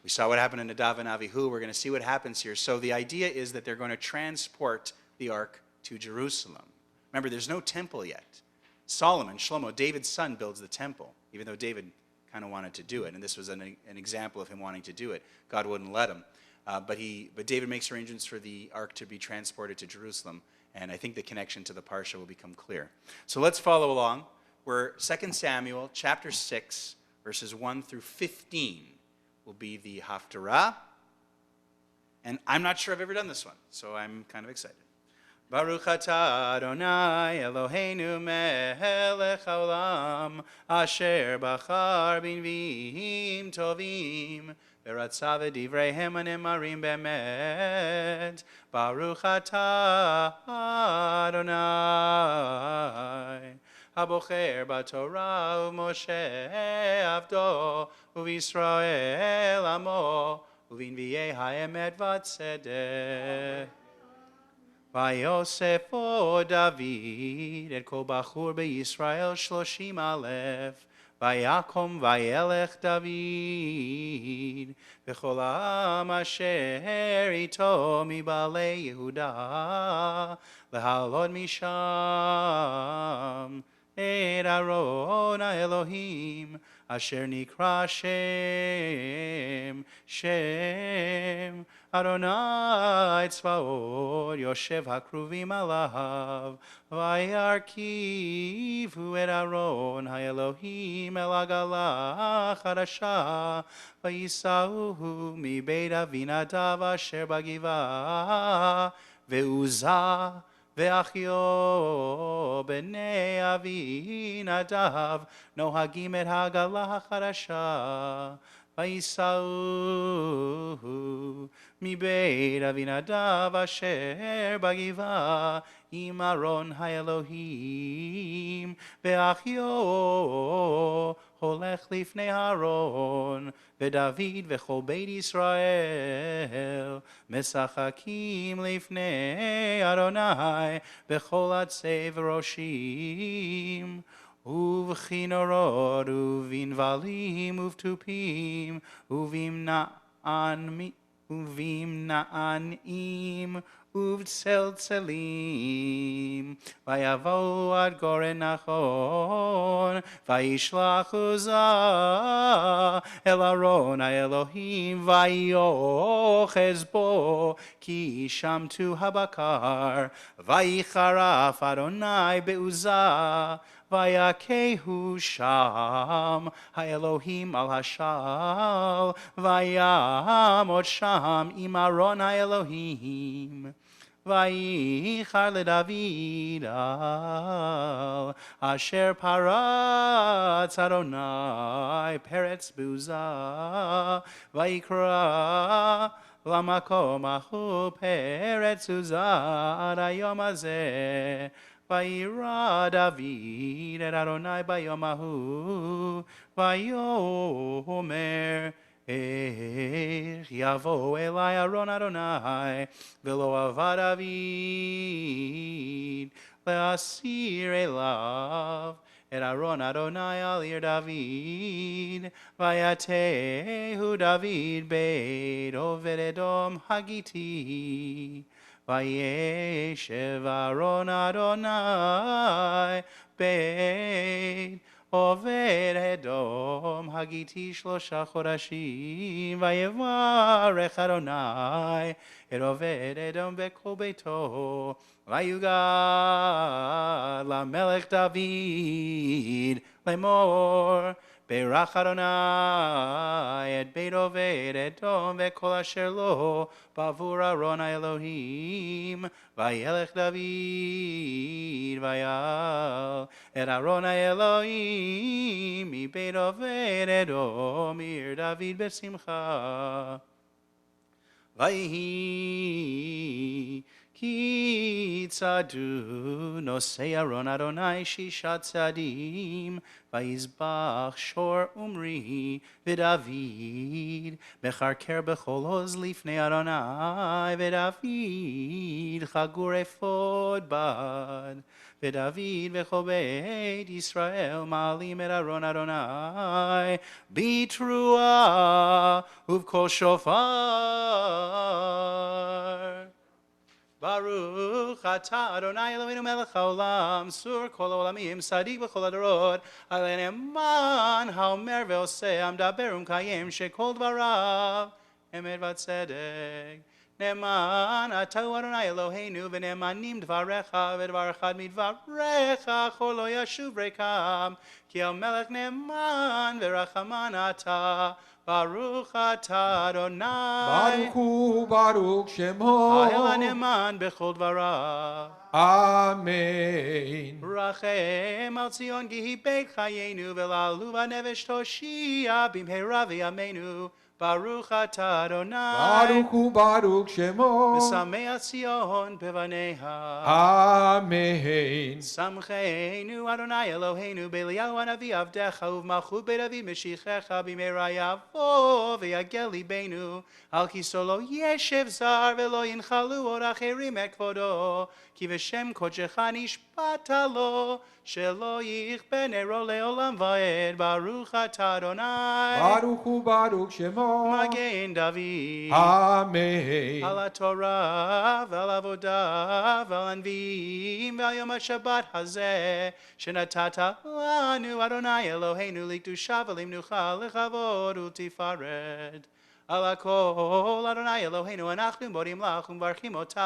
We saw what happened in Nadav and Avihu. We're going to see what happens here. So the idea is that they're going to transport the ark to Jerusalem. Remember, there's no temple yet. Solomon, Shlomo, David's son, builds the temple, even though David kind of wanted to do it, and this was an example of him wanting to do it. God wouldn't let him, but David makes arrangements for the ark to be transported to Jerusalem, and I think the connection to the Parsha will become clear. So let's follow along. We're 2 Samuel chapter 6, verses 1 through 15 will be the Haftarah, and I'm not sure I've ever done this one, so I'm kind of excited. Baruch atah Adonai Eloheinu melech haolam asher bachar b'nviim tovim v'ratza v'divreihem hanemarim be'emet. Baruch atah Adonai habocher b'Torah u'Moshe avdo u'Yisrael amo u'v'nviei ha'emet v'tzedek. Vayosef o David et kol bachur beYisrael 30,000 Vayakom vayelech David v'chol ha'am asher ito mibalei Yehuda lehalod misham et Aron ha'Elohim asher nikra Shem Adonai tzvaot Yoshev hakruvim alav vayarkivu et Aron ha'Elohim el ha'galah chadasha vayisauhu mibeit Avinadav asher b'givah ve'Uzzah ve'achio b'nei Avinadav nohagim et ha'galah chadasha vayisauhu מבית אבינדב אשר בגבעה עם ארון האלוהים ואחיו הולך לפני ארון ודוד וכל בית ישראל משחקים לפני אדוני בכל עצי וראשים ובכינורות ובנבלים ובתופים ובמנענים ובצלצלים ויבואו עד גורן נכון וישלח עוזה אל ארון האלוהים ויאחז בו כי שמטו הבקר ויחרף אדוני בעוזה ויכהו שם האלוהים על השל ויעמוד שם עם ארון האלוהים וייחר לדוד על אשר פרץ אדוני פרץ בעוזה ויקרא למקום ההוא פרץ עוזה עד היום הזה וירא דוד את אדוני ביום ההוא ויאמר איך יבוא אלי ארון אדוני ולא אבא דוד להסיר אליו את ארון אדוני על עיר דוד ויתהו דוד בית עובד אדום הגיתי וישב ארון אדוני בית עובד אדום הגיתי 3 חודשים ויברך אדוני את עובד אדום בכל ביתו ויוגד למלך דוד לאמור ברך אדוני את בית עובד אדום וכל אשר לו בעבור ארון האלוהים וילך דוד ויעל את ארון האלוהים מבית עובד אדום מעיר דוד בשמחה ויהי כי צעדו נושאי ארון אדוני 6 צעדים ויזבח שור עמרי ודוד מחרקר בכל עוז לפני אדוני ודוד חגור אפוד בד ודוד וכל בית ישראל מעלים את ארון אדוני בתרועה ובקול שופר ברוך אתה אדוני אלוהינו מלך העולם סור כל העולמים צדיק בכל הדורות על הנאמן האומר ועושה המדבר ומקיים שכל דבריו אמת וצדק נאמן אתה הוא אדוני אלוהינו ונאמנים דבריך ודבר אחד מדבריך כל לא ישוב ריקם כי המלך נאמן ורחמן אתה ברוך אתה אדוני ברוך הוא ברוך שמו האל הנאמן בכל דבריו אמן רחם על ציון כי היא בית חיינו ולעלוב הנפש תושיע במהרה בימינו ברוך אתה אדוני ברוך הוא ברוך שמו משמח ציון בבניה אמן שמחנו אדוני אלוהינו באליהו הנביא עבדך ובמלכות בית אבי משיחך במהרה יבוא ויגל ליבנו על כיסו לא ישב זר ולא ינחלו עוד אחרים את כבודו כי בשם קודשך נשבעת לו שלא יכבה נרו לעולם ועד ברוך אתה אדוני ברוך הוא ברוך שמו מגן דוד אמן על התורה ועל עבודה ועל הנביאים ועל יום השבת הזה שנתת לנו אדוני אלוהינו לקדושה ולמנוחה לכבוד ולתפארת על הכל אדוני אלוהינו אנחנו מודים לך ומברכים אותך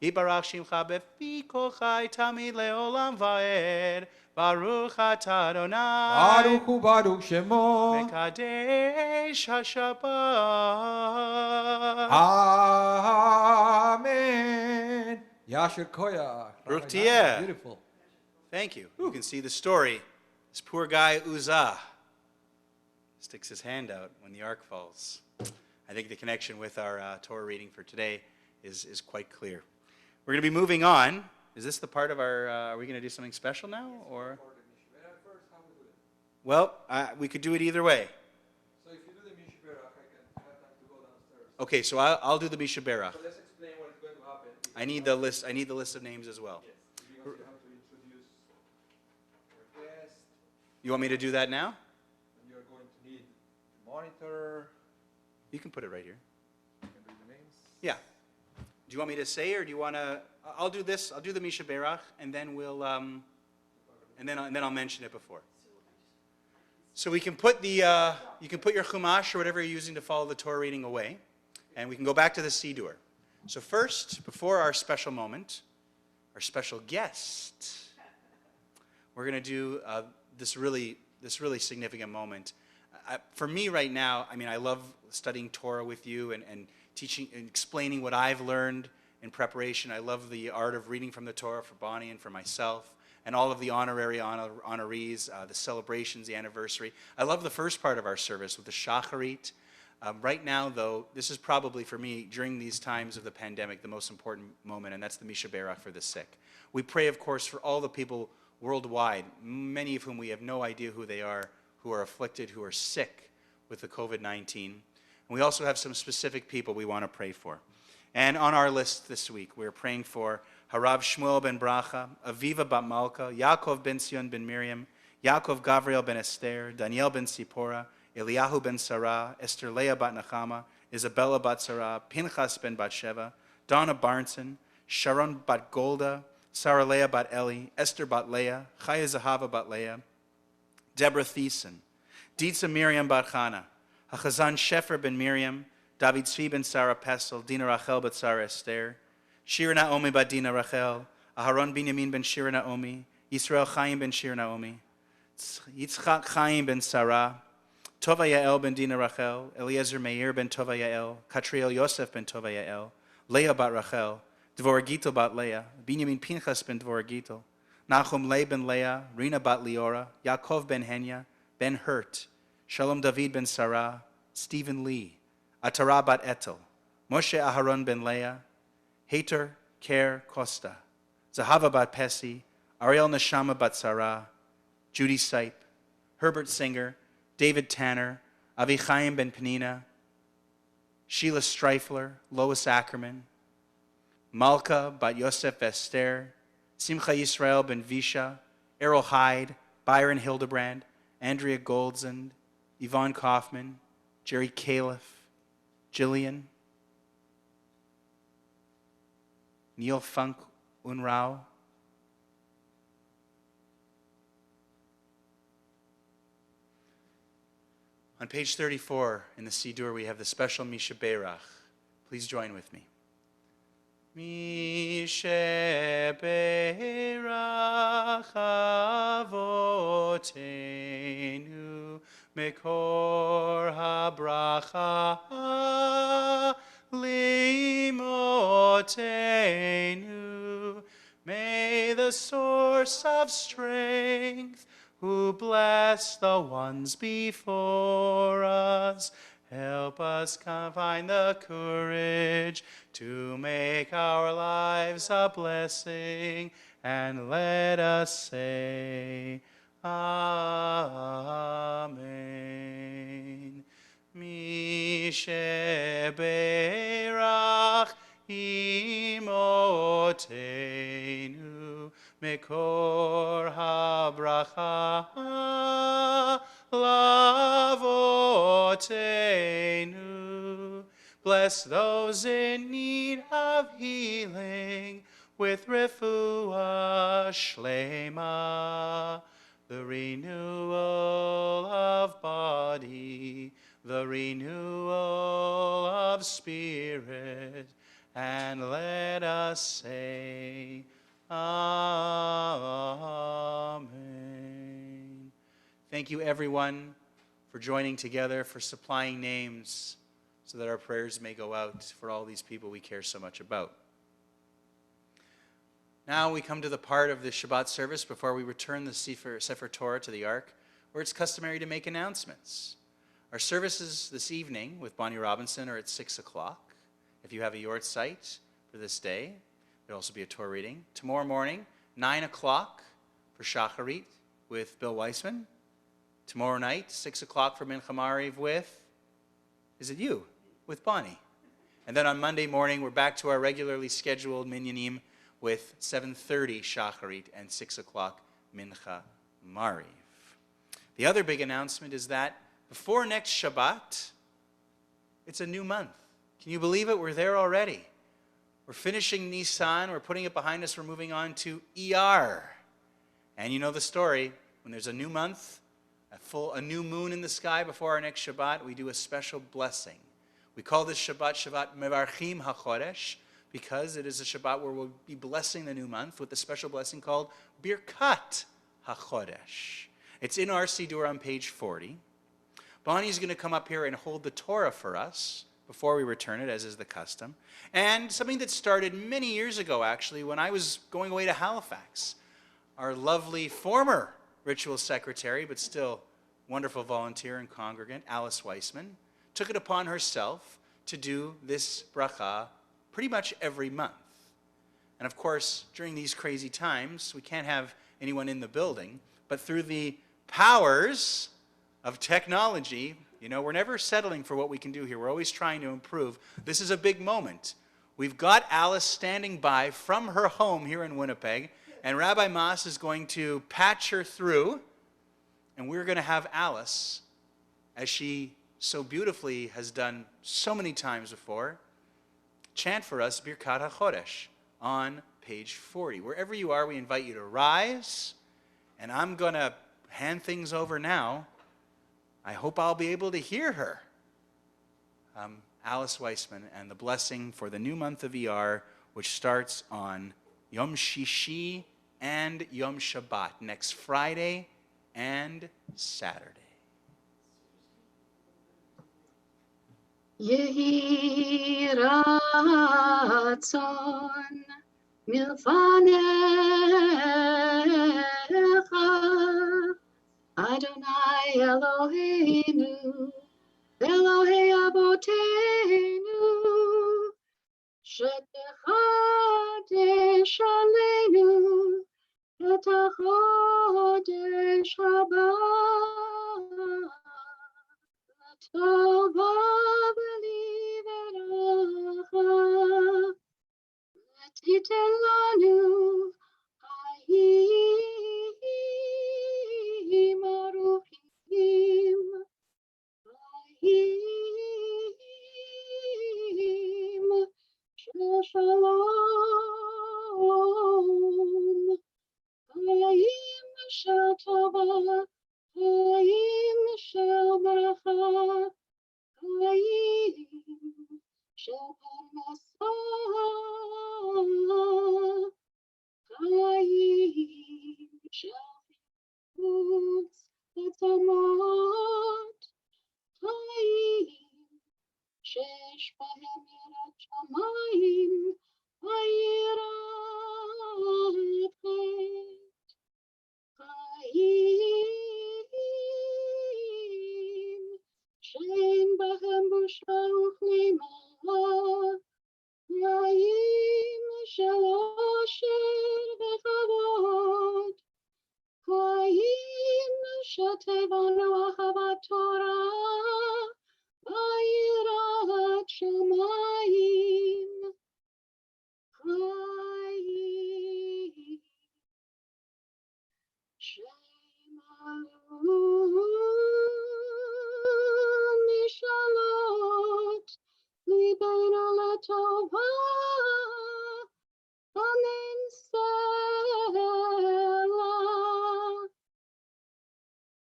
יתברך שמך בפי כל חי תמיד לעולם ועד ברוך אתה אדוני ברוך הוא ברוך שמו מקדש השבת amen Yasher koyach Baruch tiyeh. beautiful Thank you. You can see the story. This poor guy Uzzah sticks his hand out when the ark falls. I think the connection with our Torah reading for today is quite clear. We're going to be moving on. Is this the part of our, are we going to do something special now? Or? Well, we could do it either way. So if you do the Mishberach, I can have time to go downstairs. Okay, so I'll do the Mishaberach. So let's explain what is going to happen. I need the list of names as well. Yes, because you have to introduce our guest. You want me to do that now? And you're going to need a monitor. You can put it right here. Can read the names. Yeah. Do you want me to say, or do you want to? I'll do this. I'll do the Misha Berach, and then we'll, and then I'll mention it before. So we can put the, you can put your chumash or whatever you're using to follow the Torah reading away, and we can go back to the Siddur. So first, before our special moment, our special guest, we're going to do this really significant moment. For me right now, I mean, I love studying Torah with you and teaching and explaining what I've learned in preparation. I love the art of reading from the Torah for Bonnie and for myself, and all of the honorees, the celebrations, the anniversary. I love the first part of our service with the shacharit. Right now, though, this is probably for me, during these times of the pandemic, the most important moment, and that's the Misha Berach for the sick. We pray, of course, for all the people worldwide, many of whom we have no idea who they are, who are afflicted, who are sick with the COVID-19. And we also have some specific people we want to pray for. And on our list this week, we're praying for Harav Shmuel ben Bracha, Aviva bat Malka, Yaakov ben Sion ben Miriam, Yaakov Gavriel ben Esther, Daniel ben Sipora, Eliyahu ben Sarah, Esther Leah bat Nachama, Isabella bat Sarah, Pinchas ben Batsheva, Donna Barnson, Sharon bat Golda, Sarah Leah bat Eli, Esther bat Leah, Chaya Zahava bat Leah, Deborah Thiessen, Dietza Miriam bat Chana, Hachazan Shefer ben Miriam, David Tzvi ben Sarah Pesel, Dina Rachel bat Sarah Esther, Shira Naomi bat Dina Rachel, Aharon Binyamin ben Shira Naomi, Yisrael Chaim ben Shira Naomi, Yitzchak Chaim ben Sarah, Tova Yael ben Dina Rachel, Eliezer Meir ben Tova Yael, Katriel Yosef ben Tova Yael, Leah bat Rachel, Dvorah Gittel bat Leah, Binyamin Pinchas ben Dvorah Gittel, Nachum Leah ben Leah, Rina bat Leora, Yaakov ben Henya, Ben Hurt, Shalom David ben Sarah, Stephen Lee, Atara bat Etel, Moshe Aharon ben Leah, Hater Ker Costa, Zahava bat Pesi, Ariel Neshama bat Sarah, Judy Sipe, Herbert Singer, David Tanner, Avichaim ben Penina, Sheila Streifler, Lois Ackerman, Malka bat Yosef Esther, Simcha Yisrael ben Visha, Errol Hyde, Byron Hildebrand, Andrea Goldzand, Yvonne Kaufman, Jerry Califf, Jillian, Neil Funk Unrao, on page 34 in the Siddur, we have the special Misha Berach. Please join with me. Misha Berach Avotenu Mekor HaBracha Limotenu. May the source of strength, who bless the ones before us, help us find the courage to make our lives a blessing, and let us say, Amen. Mishe Berach Imotenu Mekor HaBracha Lavotenu. Bless those in need of healing with refuah shlema, the renewal of body, the renewal of spirit, and let us say, Amen. Thank you, everyone, for joining together, for supplying names so that our prayers may go out for all these people we care so much about. Now we come to the part of the Shabbat service before we return the Sefer Torah to the Ark, where it's customary to make announcements. Our services this evening with Bonnie Robinson are at 6 o'clock. If you have a yort site for this day, there'll also be a Torah reading. Tomorrow morning, 9 o'clock for Shacharit with Bill Weissman. Tomorrow night, 6 o'clock for Mincha Mariv with, is it you? With Bonnie. And then on Monday morning, we're back to our regularly scheduled Minyanim with 7:30 Shacharit and 6 o'clock Mincha Mariv. The other big announcement is that before next Shabbat, it's a new month. Can you believe it? We're there already. We're finishing Nisan. We're putting it behind us. We're moving on to Iyar. And you know the story. When there's a new month, a new moon in the sky before our next Shabbat, we do a special blessing. We call this Shabbat Mevarchim HaChodesh because it is a Shabbat where we'll be blessing the new month with a special blessing called Birkat HaChodesh. It's in our Siddur on page 40. Bonnie's going to come up here and hold the Torah for us before we return it, as is the custom. And something that started many years ago, actually, when I was going away to Halifax. Our lovely former ritual secretary, but still wonderful volunteer and congregant, Alice Weissman, took it upon herself to do this bracha pretty much every month. And of course, during these crazy times, we can't have anyone in the building, but through the powers of technology, you know, we're never settling for what we can do here. We're always trying to improve. This is a big moment. We've got Alice standing by from her home here in Winnipeg, and Rabbi Mas is going to patch her through, and we're going to have Alice, as she so beautifully has done so many times before, chant for us Birkat HaChodesh on page 40. Wherever you are, we invite you to rise, and I'm going to hand things over now. I hope I'll be able to hear her. Alice Weissman and the blessing for the new month of Iyar, which starts on Yom Shishi and Yom Shabbat, next Friday and Saturday. Yehi ratzon milfanecha Adonai Eloheinu Elohei Avotenu Shetechadesh aleinu et hachodesh haba Tova v'liveracha L'titel lanu hayim aruchim hayim shel shalom hayim shel tova hayim shel bracha hayim shel parnasah hayim shel fruits v'tzamot hayim shesh bahem yirat shamayim hayirat chet hayim shein bahem busha uchlima hayim shel osher v'chavod hayim shetevanu ahavat Torah hayirat shamayim hayim shemalu mishalot libenu letova amen selah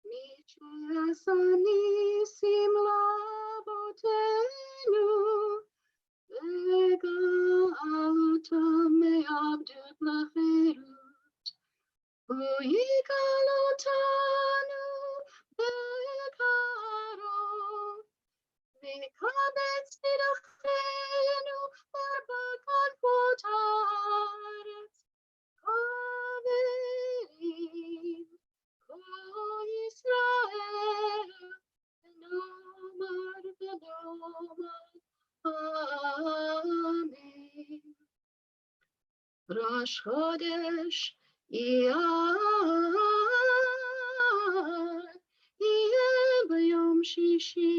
mitzvasani sim labotenu ve'ga'alotam me'abdut la'cherut u'yigalotanu be'karo ve'kabetz nidachenu arba'kal potaretz kaverim kol Yisrael v'nomar amen. Rosh Chodesh Iyar yeh b'yom Shishi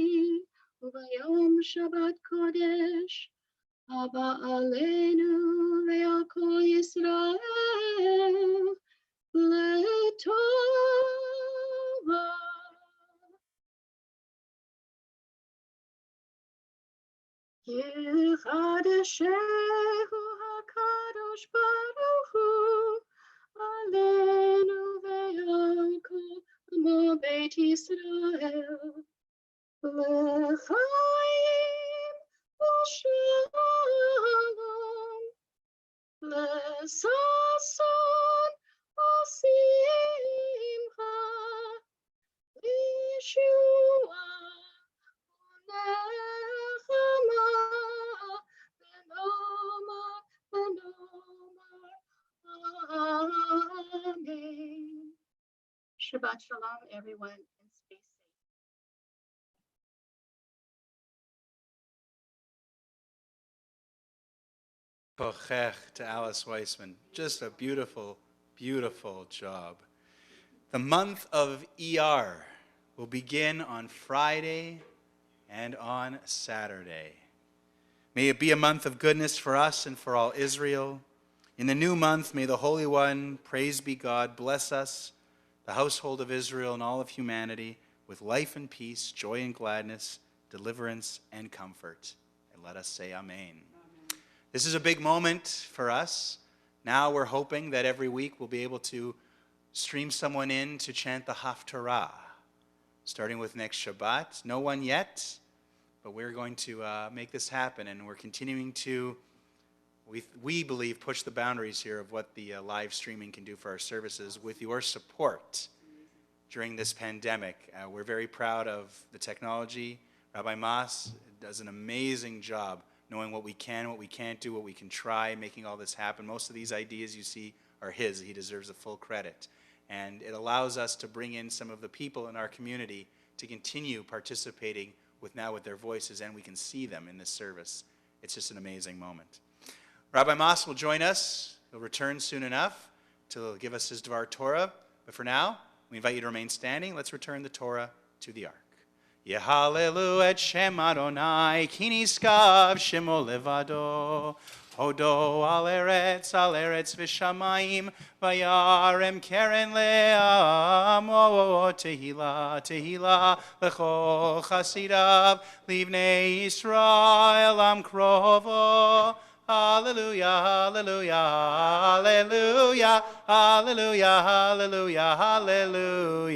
u'b'yom Shabbat Kodesh haba aleinu ve'al kol Yisrael letova Yichadeshehu HaKadosh Baruch Hu Aleinu ve'al kol amo Beit Yisrael L'chaim u'shalom L'sason u'simcha Yeshua Nechama Benomar Amen. Shabbat Shalom, everyone, and stay safe. Kochech to Alice Weissman. Just a beautiful, beautiful job. The month of ER will begin on Friday and on Saturday. May it be a month of goodness for us and for all Israel. In the new month, may the Holy One, praise be God, bless us, the household of Israel and all of humanity, with life and peace, joy and gladness, deliverance and comfort. And let us say amen. This is a big moment for us. Now we're hoping that every week we'll be able to stream someone in to chant the Haftarah, starting with next Shabbat. No one yet, but we're going to make this happen, and we're continuing to, we believe, push the boundaries here of what the live streaming can do for our services with your support during this pandemic. We're very proud of the technology. Rabbi Mas does an amazing job knowing what we can, what we can't do, what we can try, making all this happen. Most of these ideas you see are his. He deserves the full credit. And it allows us to bring in some of the people in our community to continue participating with their voices, and we can see them in this service. It's just an amazing moment. Rabbi Mas will join us. He'll return soon enough to give us his Dvar Torah. But for now, we invite you to remain standing. Let's return the Torah to the ark. Yehalelu et Shem Adonai, ki niskav Shemo levado. Hodo al eretz v'shamayim, vayarem keren le'amo. Tehila, tehila, lechol chasidav, livnei Yisrael am krovo. Hallelujah, hallelujah, hallelujah, hallelujah, hallelujah,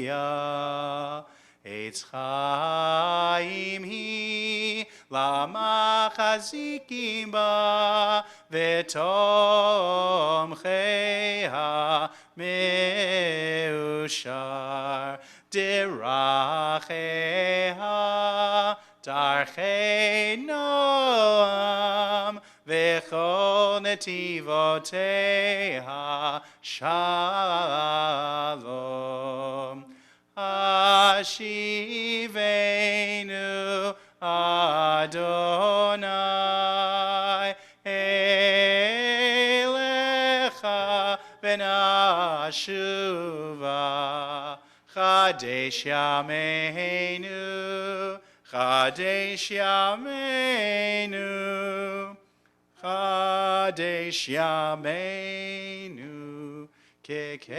hallelujah. Eitz chaim hi lama chazikim ba v'tom cheha meushar deracheha darchei noam v'chol netivoteha shalom. Ashivenu Adonai Elecha benashuva Chadesh Yameinu Chadesh Yameinu Chadesh Yameinu Kekedem.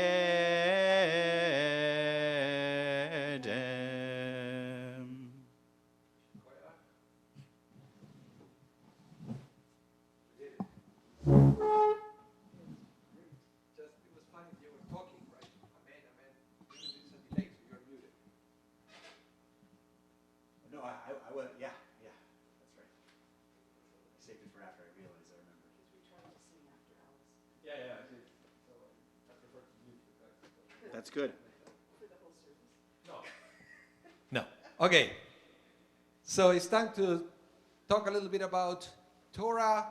Just, it was funny you were talking, right? Amen, amen. There's a delay, so you're muted. No, I would, yeah, that's right. I saved it for after I realized I remember. Yeah, I did. So I prefer to mute you guys. That's good. No. Okay. So it's time to talk a little bit about Torah,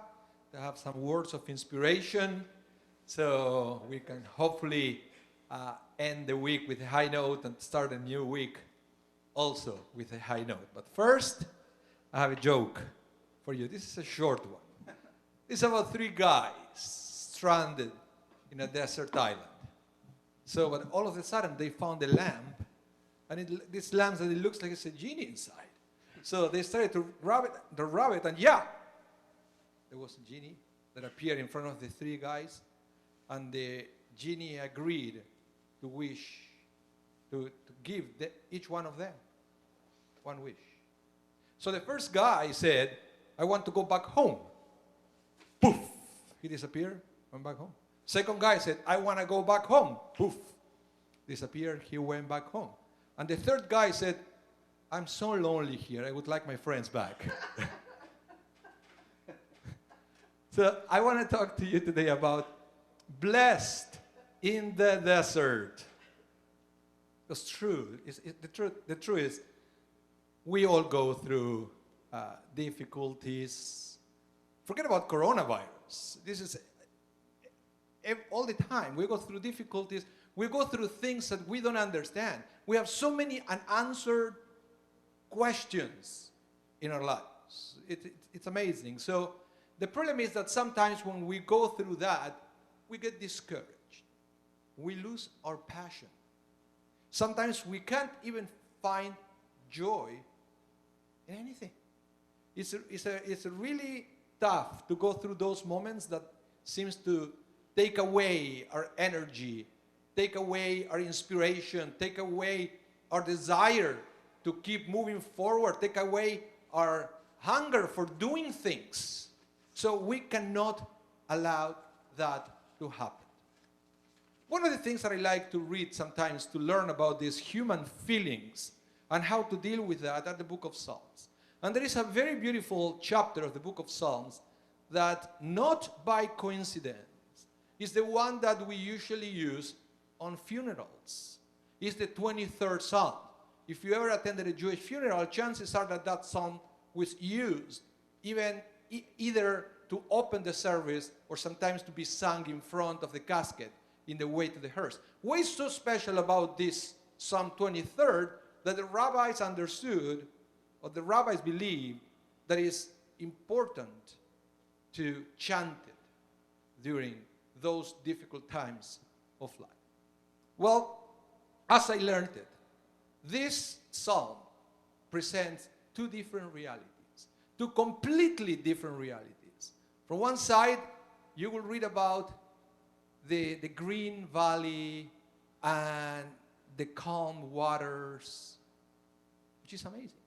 to have some words of inspiration, so we can hopefully end the week with a high note and start a new week also with a high note. But first, I have a joke for you. This is a short one. It's about 3 guys stranded in a desert island. So, but all of a sudden, they found a lamp, and this lamp that it looks like it's a genie inside. So they started to rub it, and yeah, there was a genie that appeared in front of the 3 guys, and the genie agreed to wish, to give each one of them one wish. So the first guy said, I want to go back home. Poof, he disappeared, went back home. Second guy said, I want to go back home. Poof, disappeared, he went back home. And the third guy said, I'm so lonely here, I would like my friends back. So I want to talk to you today about blessed in the desert. It's true. The truth is, we all go through difficulties. Forget about coronavirus. This is all the time. We go through difficulties. We go through things that we don't understand. We have so many unanswered questions in our lives. It's amazing. So the problem is that sometimes when we go through that, we get discouraged. We lose our passion. Sometimes we can't even find joy in anything. It's really tough to go through those moments that seems to take away our energy, take away our inspiration, take away our desire to keep moving forward, take away our hunger for doing things. So we cannot allow that to happen. One of the things that I like to read sometimes to learn about these human feelings and how to deal with that are the book of Psalms. And there is a very beautiful chapter of the book of Psalms that, not by coincidence, is the one that we usually use on funerals. It's the 23rd Psalm. If you ever attended a Jewish funeral, chances are that that psalm was used either to open the service or sometimes to be sung in front of the casket in the way to the hearse. What is so special about this Psalm 23rd that the rabbis understood, or the rabbis believed, that is important to chant it during those difficult times of life? Well, as I learned it, this psalm presents two different realities, two completely different realities. From one side, you will read about the green valley and the calm waters, which is amazing.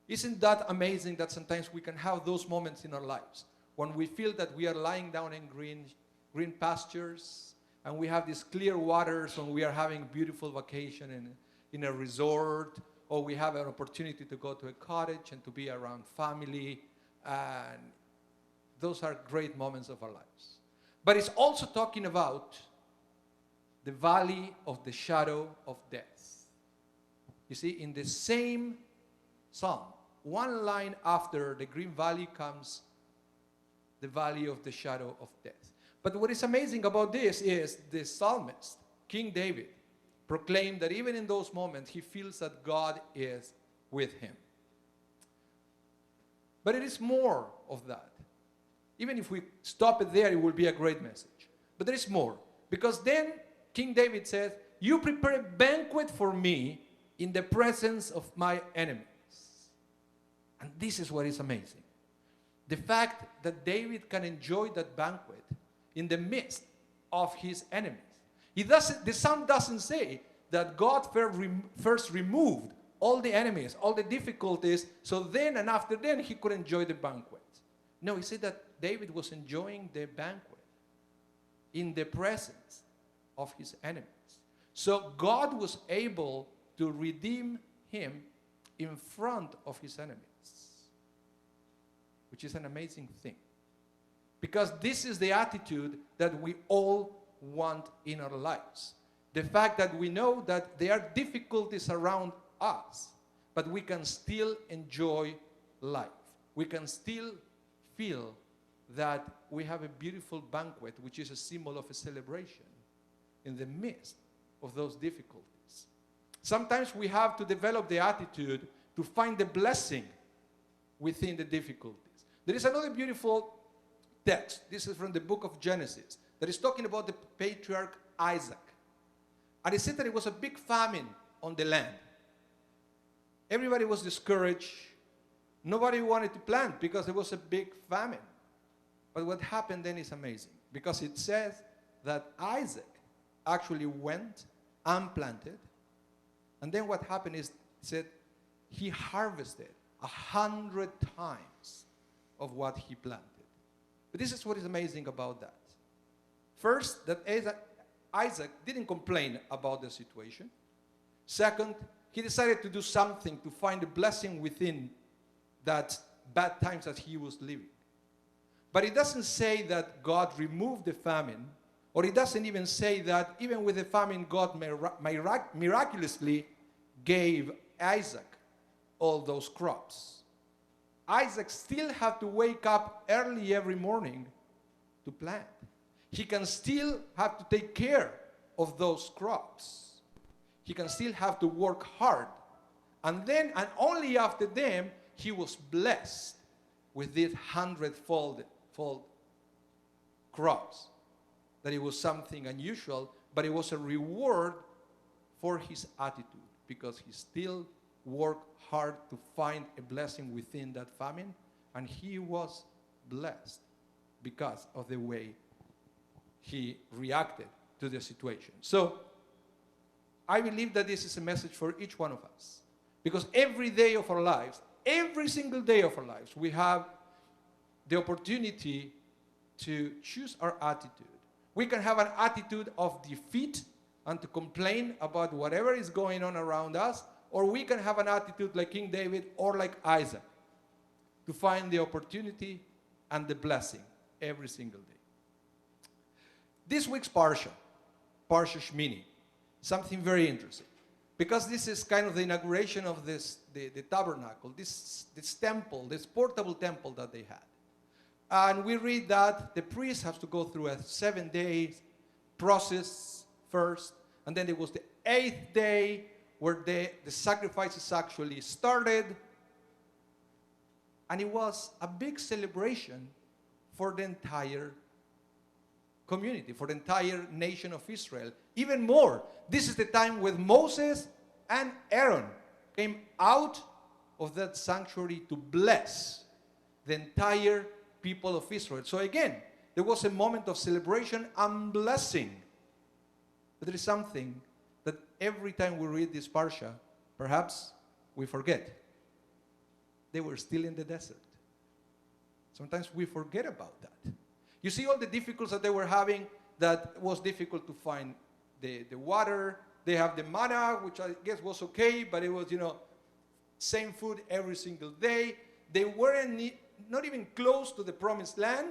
Isn't that amazing that sometimes we can have those moments in our lives when we feel that we are lying down in green pastures and we have these clear waters when we are having a beautiful vacation in a resort, or we have an opportunity to go to a cottage and to be around family, and those are great moments of our lives. But it's also talking about the valley of the shadow of death. You see, in the same psalm, one line after the green valley comes the valley of the shadow of death. But what is amazing about this is the psalmist, King David, proclaimed that even in those moments, he feels that God is with him. But it is more of that. Even if we stop it there, it will be a great message. But there is more. Because then King David says, you prepare a banquet for me in the presence of my enemies. And this is what is amazing. The fact that David can enjoy that banquet in the midst of his enemies. The psalm doesn't say that God first removed all the enemies, all the difficulties, so then and after then he could enjoy the banquet. No, he said that David was enjoying the banquet in the presence of his enemies. So God was able to redeem him in front of his enemies, which is an amazing thing. Because this is the attitude that we all want in our lives. The fact that we know that there are difficulties around us, but we can still enjoy life. We can still feel that we have a beautiful banquet, which is a symbol of a celebration in the midst of those difficulties. Sometimes we have to develop the attitude to find the blessing within the difficulties. There is another beautiful text. This is from the book of Genesis that is talking about the patriarch Isaac. And it said that it was a big famine on the land. Everybody was discouraged. Nobody wanted to plant because there was a big famine. But what happened then is amazing, because it says that Isaac actually went and planted. And then what happened is, it said he harvested 100 times of what he planted. But this is what is amazing about that. First, that Isaac didn't complain about the situation. Second, he decided to do something to find a blessing within that bad times that he was living. But it doesn't say that God removed the famine, or it doesn't even say that even with the famine, God miraculously gave Isaac all those crops. Isaac still had to wake up early every morning to plant. He can still have to take care of those crops. He can still have to work hard. And then, and only after them, he was blessed with these 100-fold crops. That it was something unusual, but it was a reward for his attitude, because he still worked hard to find a blessing within that famine, and he was blessed because of the way he reacted to the situation. So I believe that this is a message for each one of us, because every day of our lives, every single day of our lives, we have the opportunity to choose our attitude. We can have an attitude of defeat and to complain about whatever is going on around us, or we can have an attitude like King David or like Isaac, to find the opportunity and the blessing every single day. This week's Parsha Shemini, something very interesting, because this is kind of the inauguration of the tabernacle, this temple, this portable temple that they had. And we read that the priest has to go through a 7-day process first, and then there was the 8th day where the sacrifices actually started. And it was a big celebration for the entire community, for the entire nation of Israel. Even more, this is the time when Moses and Aaron came out of that sanctuary to bless the entire people of Israel. So again, there was a moment of celebration and blessing. But there is something that every time we read this parsha, perhaps we forget. They were still in the desert. Sometimes we forget about that. You see all the difficulties that they were having, that was difficult to find the water. They have the manna, which I guess was okay, but it was, same food every single day. They weren't not even close to the promised land.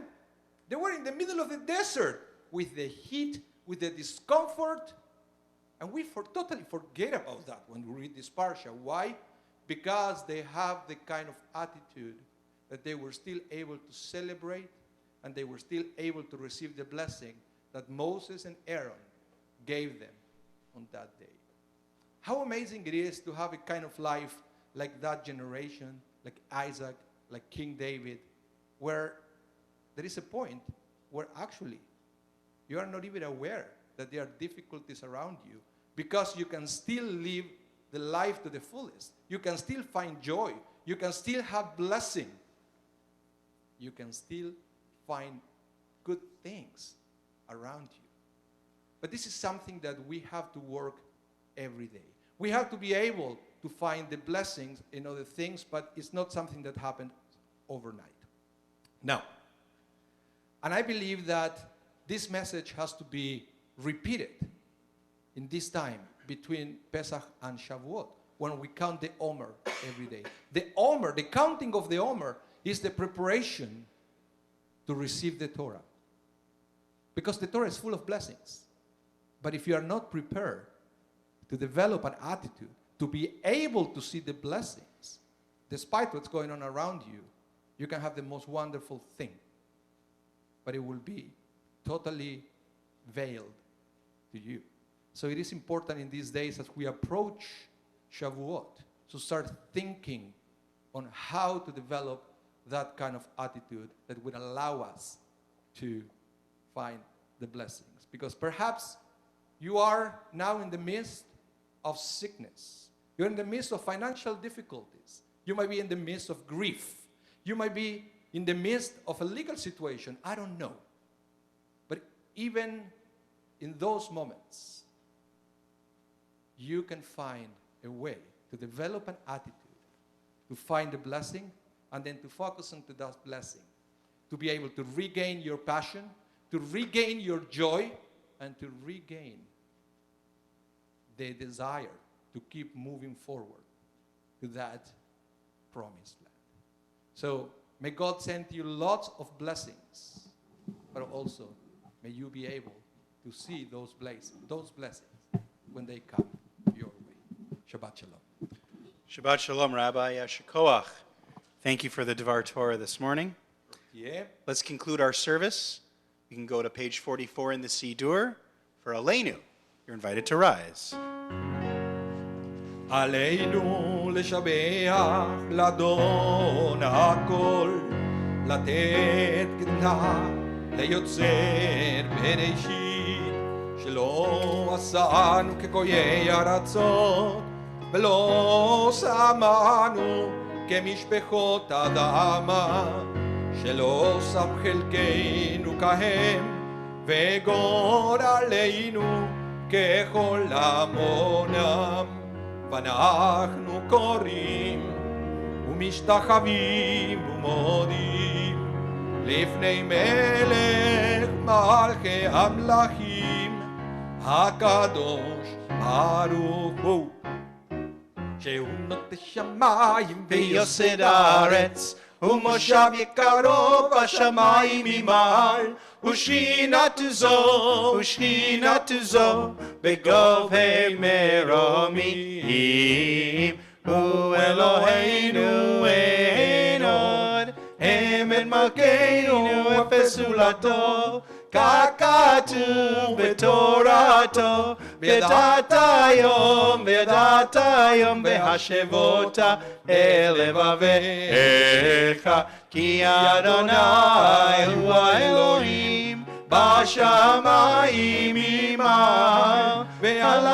They were in the middle of the desert with the heat, with the discomfort. And we totally forget about that when we read this parsha. Why? Because they have the kind of attitude that they were still able to celebrate, and they were still able to receive the blessing that Moses and Aaron gave them on that day. How amazing it is to have a kind of life like that generation, like Isaac, like King David, where there is a point where actually you are not even aware that there are difficulties around you, because you can still live the life to the fullest. You can still find joy. You can still have blessing. You can still find good things around you. But this is something that we have to work every day. We have to be able to find the blessings in other things, but it's not something that happened overnight. Now, and I believe that this message has to be repeated in this time between Pesach and Shavuot, when we count the Omer every day. The Omer, the counting of the Omer, is the preparation to receive the Torah. Because the Torah is full of blessings. But if you are not prepared to develop an attitude to be able to see the blessings, despite what's going on around you, you can have the most wonderful thing, but it will be totally veiled to you. So it is important in these days, as we approach Shavuot, to start thinking on how to develop that kind of attitude that would allow us to find the blessings. Because perhaps you are now in the midst of sickness. You're in the midst of financial difficulties. You might be in the midst of grief. You might be in the midst of a legal situation. I don't know. But even in those moments, you can find a way to develop an attitude, to find the blessing, and then to focus into that blessing, to be able to regain your passion, to regain your joy, and to regain the desire to keep moving forward to that promised land. So may God send you lots of blessings, but also may you be able to see those blessings when they come your way. Shabbat Shalom. Shabbat Shalom, Rabbi Yashikoach. Thank you for the Devar Torah this morning. Yeah. Let's conclude our service. You can go to page 44 in the Siddur for Aleinu. You're invited to rise. עלינו לשבח לאדון הכל, לתת קדמה ליוצר בראשית, שלא עשנו כגויי ארצות, ולא שמנו כמשפחות אדמה, שלא שם חלקנו כהם, וגורלנו ככל המונם. ואנחנו קוראים ומשתחווים ומודים לפני מלך מלכי המלכים הקדוש ברוך הוא, שהוא נוטה שמיים ויוסד הארץ, ומושב יקרו בשמיים ממעל, ושכינתו זו בגובהי מרומים. הוא אלוהינו אין עוד, אמת מלכנו אפס זולתו, ככתוב בתורתו, וידעת היום והשבות אל לבביך, כי אדוני הוא האלוהים בשמיים ממעל, ועל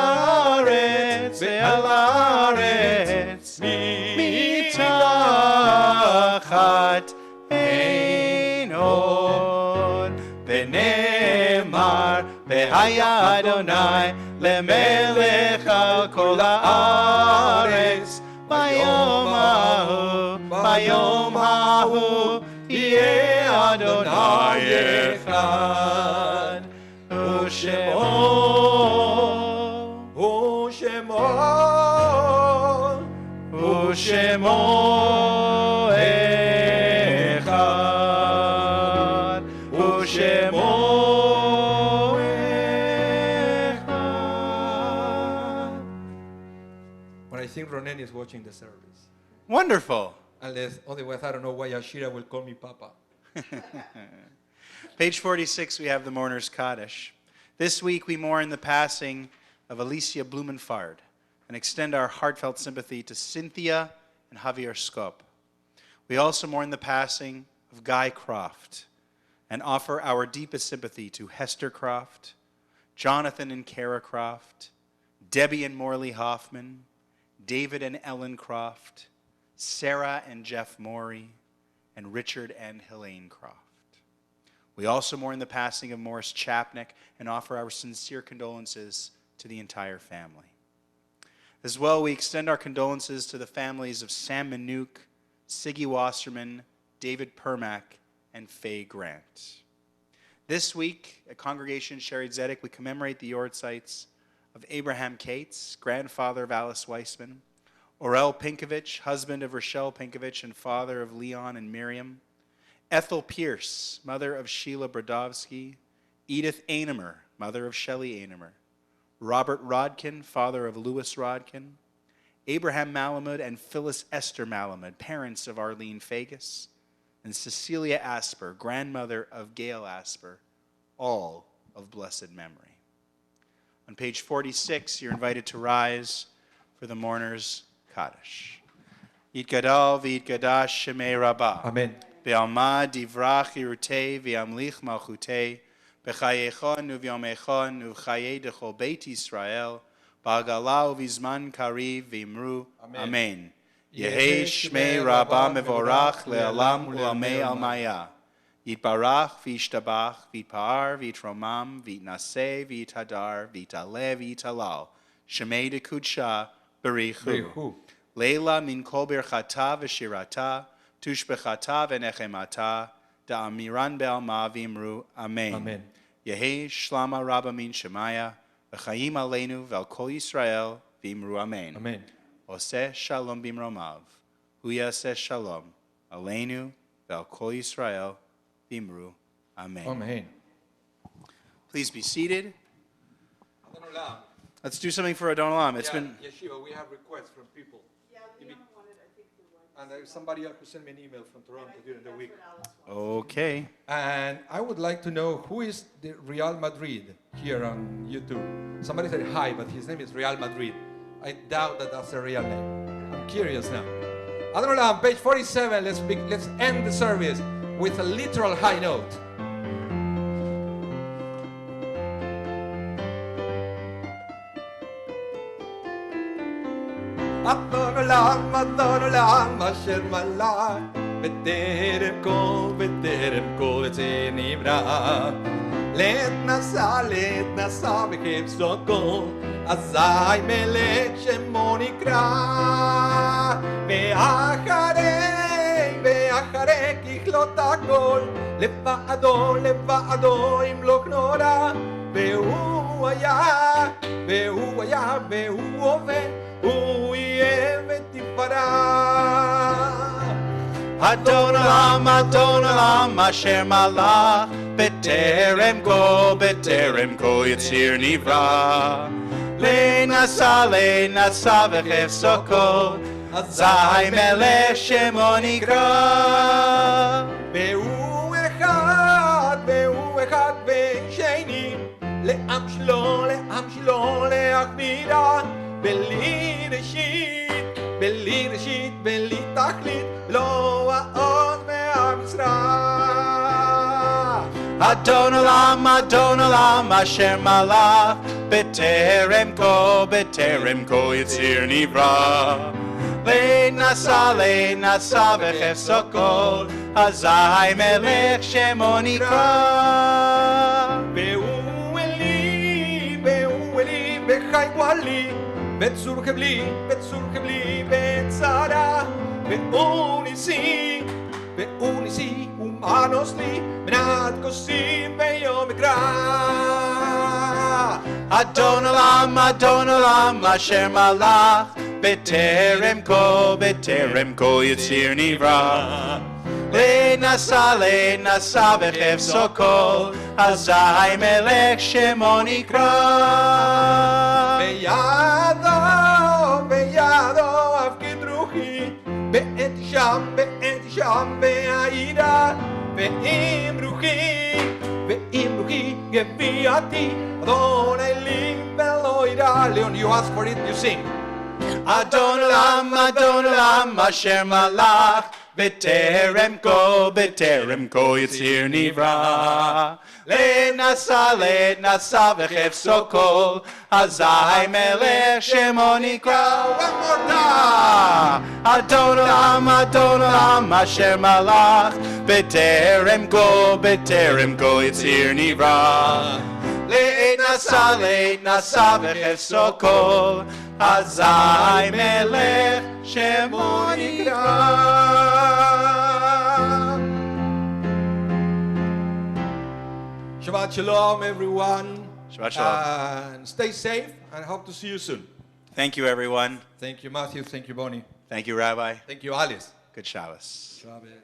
הארץ מתחת אין עוד. ונאמר והיה אדוני למלך על כל הארץ, ביום ההוא יהיה אדוני אחד, ושמו אחד, ושמו אחד. But I think Ronen is watching the service. Wonderful. Otherwise, I don't know why Ashira will call me Papa. Page 46, we have the Mourner's Kaddish. This week, we mourn the passing of Alicia Blumenfard and extend our heartfelt sympathy to Cynthia and Javier Skop. We also mourn the passing of Guy Croft and offer our deepest sympathy to Hester Croft, Jonathan and Kara Croft, Debbie and Morley Hoffman, David and Ellen Croft, Sarah and Jeff Morey, and Richard and Helene Croft. We also mourn the passing of Morris Chapnick and offer our sincere condolences to the entire family. As well, we extend our condolences to the families of Sam Manook, Siggy Wasserman, David Permack, and Faye Grant. This week, at Congregation Sherry Zedek, we commemorate the Yortzites of Abraham Cates, grandfather of Alice Weissman, Orel Pinkovich, husband of Rochelle Pinkovich and father of Leon and Miriam, Ethel Pierce, mother of Sheila Brodowski, Edith Ainemer, mother of Shelley Ainemer, Robert Rodkin, father of Louis Rodkin, Abraham Malamud and Phyllis Esther Malamud, parents of Arlene Fagus, and Cecilia Asper, grandmother of Gail Asper, all of blessed memory. On page 46, you're invited to rise for the mourner's Kaddish. Yitgadal v'yitgadash Shemei Rabbah. Amen. Be'alma divrach yirutei v'yamlich malchutei b'chayechon u'v'yomechon u'v'chayei dechol Beit Yisrael ba'agala u'v'zman kariv v'imru. Amen. Yehei Shmei Rabbah mevorach le'alam u'lamei almaya. Yitbarach v'yishtabach v'yitpa'ar v'yitromam v'yitnaseh v'yithadar v'yitale v'yitalal. Shemei dekudsha berichu. Leila min kol birchata v'shirata tushbechata v'nechemata, da'amiran be'alma v'imru amen. Amen. Yehi shlama rabba min shemaya, v'chayim aleinu v'al kol Yisrael v'imru amen. Amen. Oseh shalom bimromav, hu yaseh shalom, aleinu v'al kol Yisrael v'imru amen. Amen. Please be seated. Let's do something for Adon Olam. It's been Yeshiva, we have requests from people. And there's somebody else who sent me an email from Toronto during the week. okay. And I would like to know who is the Real Madrid here on YouTube. Somebody said hi, but his name is Real Madrid. I doubt that that's a real name. I'm curious now. Adon Olam, page 47. Let's end the service with a literal high note. Adon Olam, asher malach, b'terem kol etzeh nivra. Let nasa v'chevso kol, azai melech shemo nikra. Ve'acharei kichlot hakol, levado imloch nora. Ve'hu haya, ve'hu oved, hu yeh v'tifara. Adon Olam, asher malach, b'terem kol yitzir nivra. Le'nasa v'chevso kol, azai melech shemo nikra. והוא אחד בין שני, לעם שלו, להחמירה, בלי ראשית, בלי תכלית, לא העוד והמשרה. Adon Olam, asher malach, b'terem kol yitzir nivra. Le'nasa v'chevso kol, azai melech shemo nikra. והוא אלי, וחי גואלי, וצור חבלי, וצרה, והוא ניסי, ומנוס לי, מנת כוסים ביום מקרא. Adon Olam, asher malach, b'terem kol yitzir nivra. Le'nasa v'chevso kol, azai melech shemo nikra. בידו הפקיד רוחי, בעת שם והעירה, ועם רוחי גביעתי, אדוני לי ולא ירא. Leon, you ask for it, you sing. Adon Olam, asher malach, b'terem kol yitzir nivra. Le'nasa v'chevso kol, azai melech shemo nikra. One more time. Adon Olam, asher malach, b'terem kol yitzir nivra. Le'nasa v'chevso kol, azai melech shemo nikra. Shabbat Shalom, everyone. Shabbat Shalom. And stay safe, and hope to see you soon. Thank you, everyone. Thank you, Matthew. Thank you, Bonnie. Thank you, Rabbi. Thank you, Alice. Good Shabbos. Shabbat.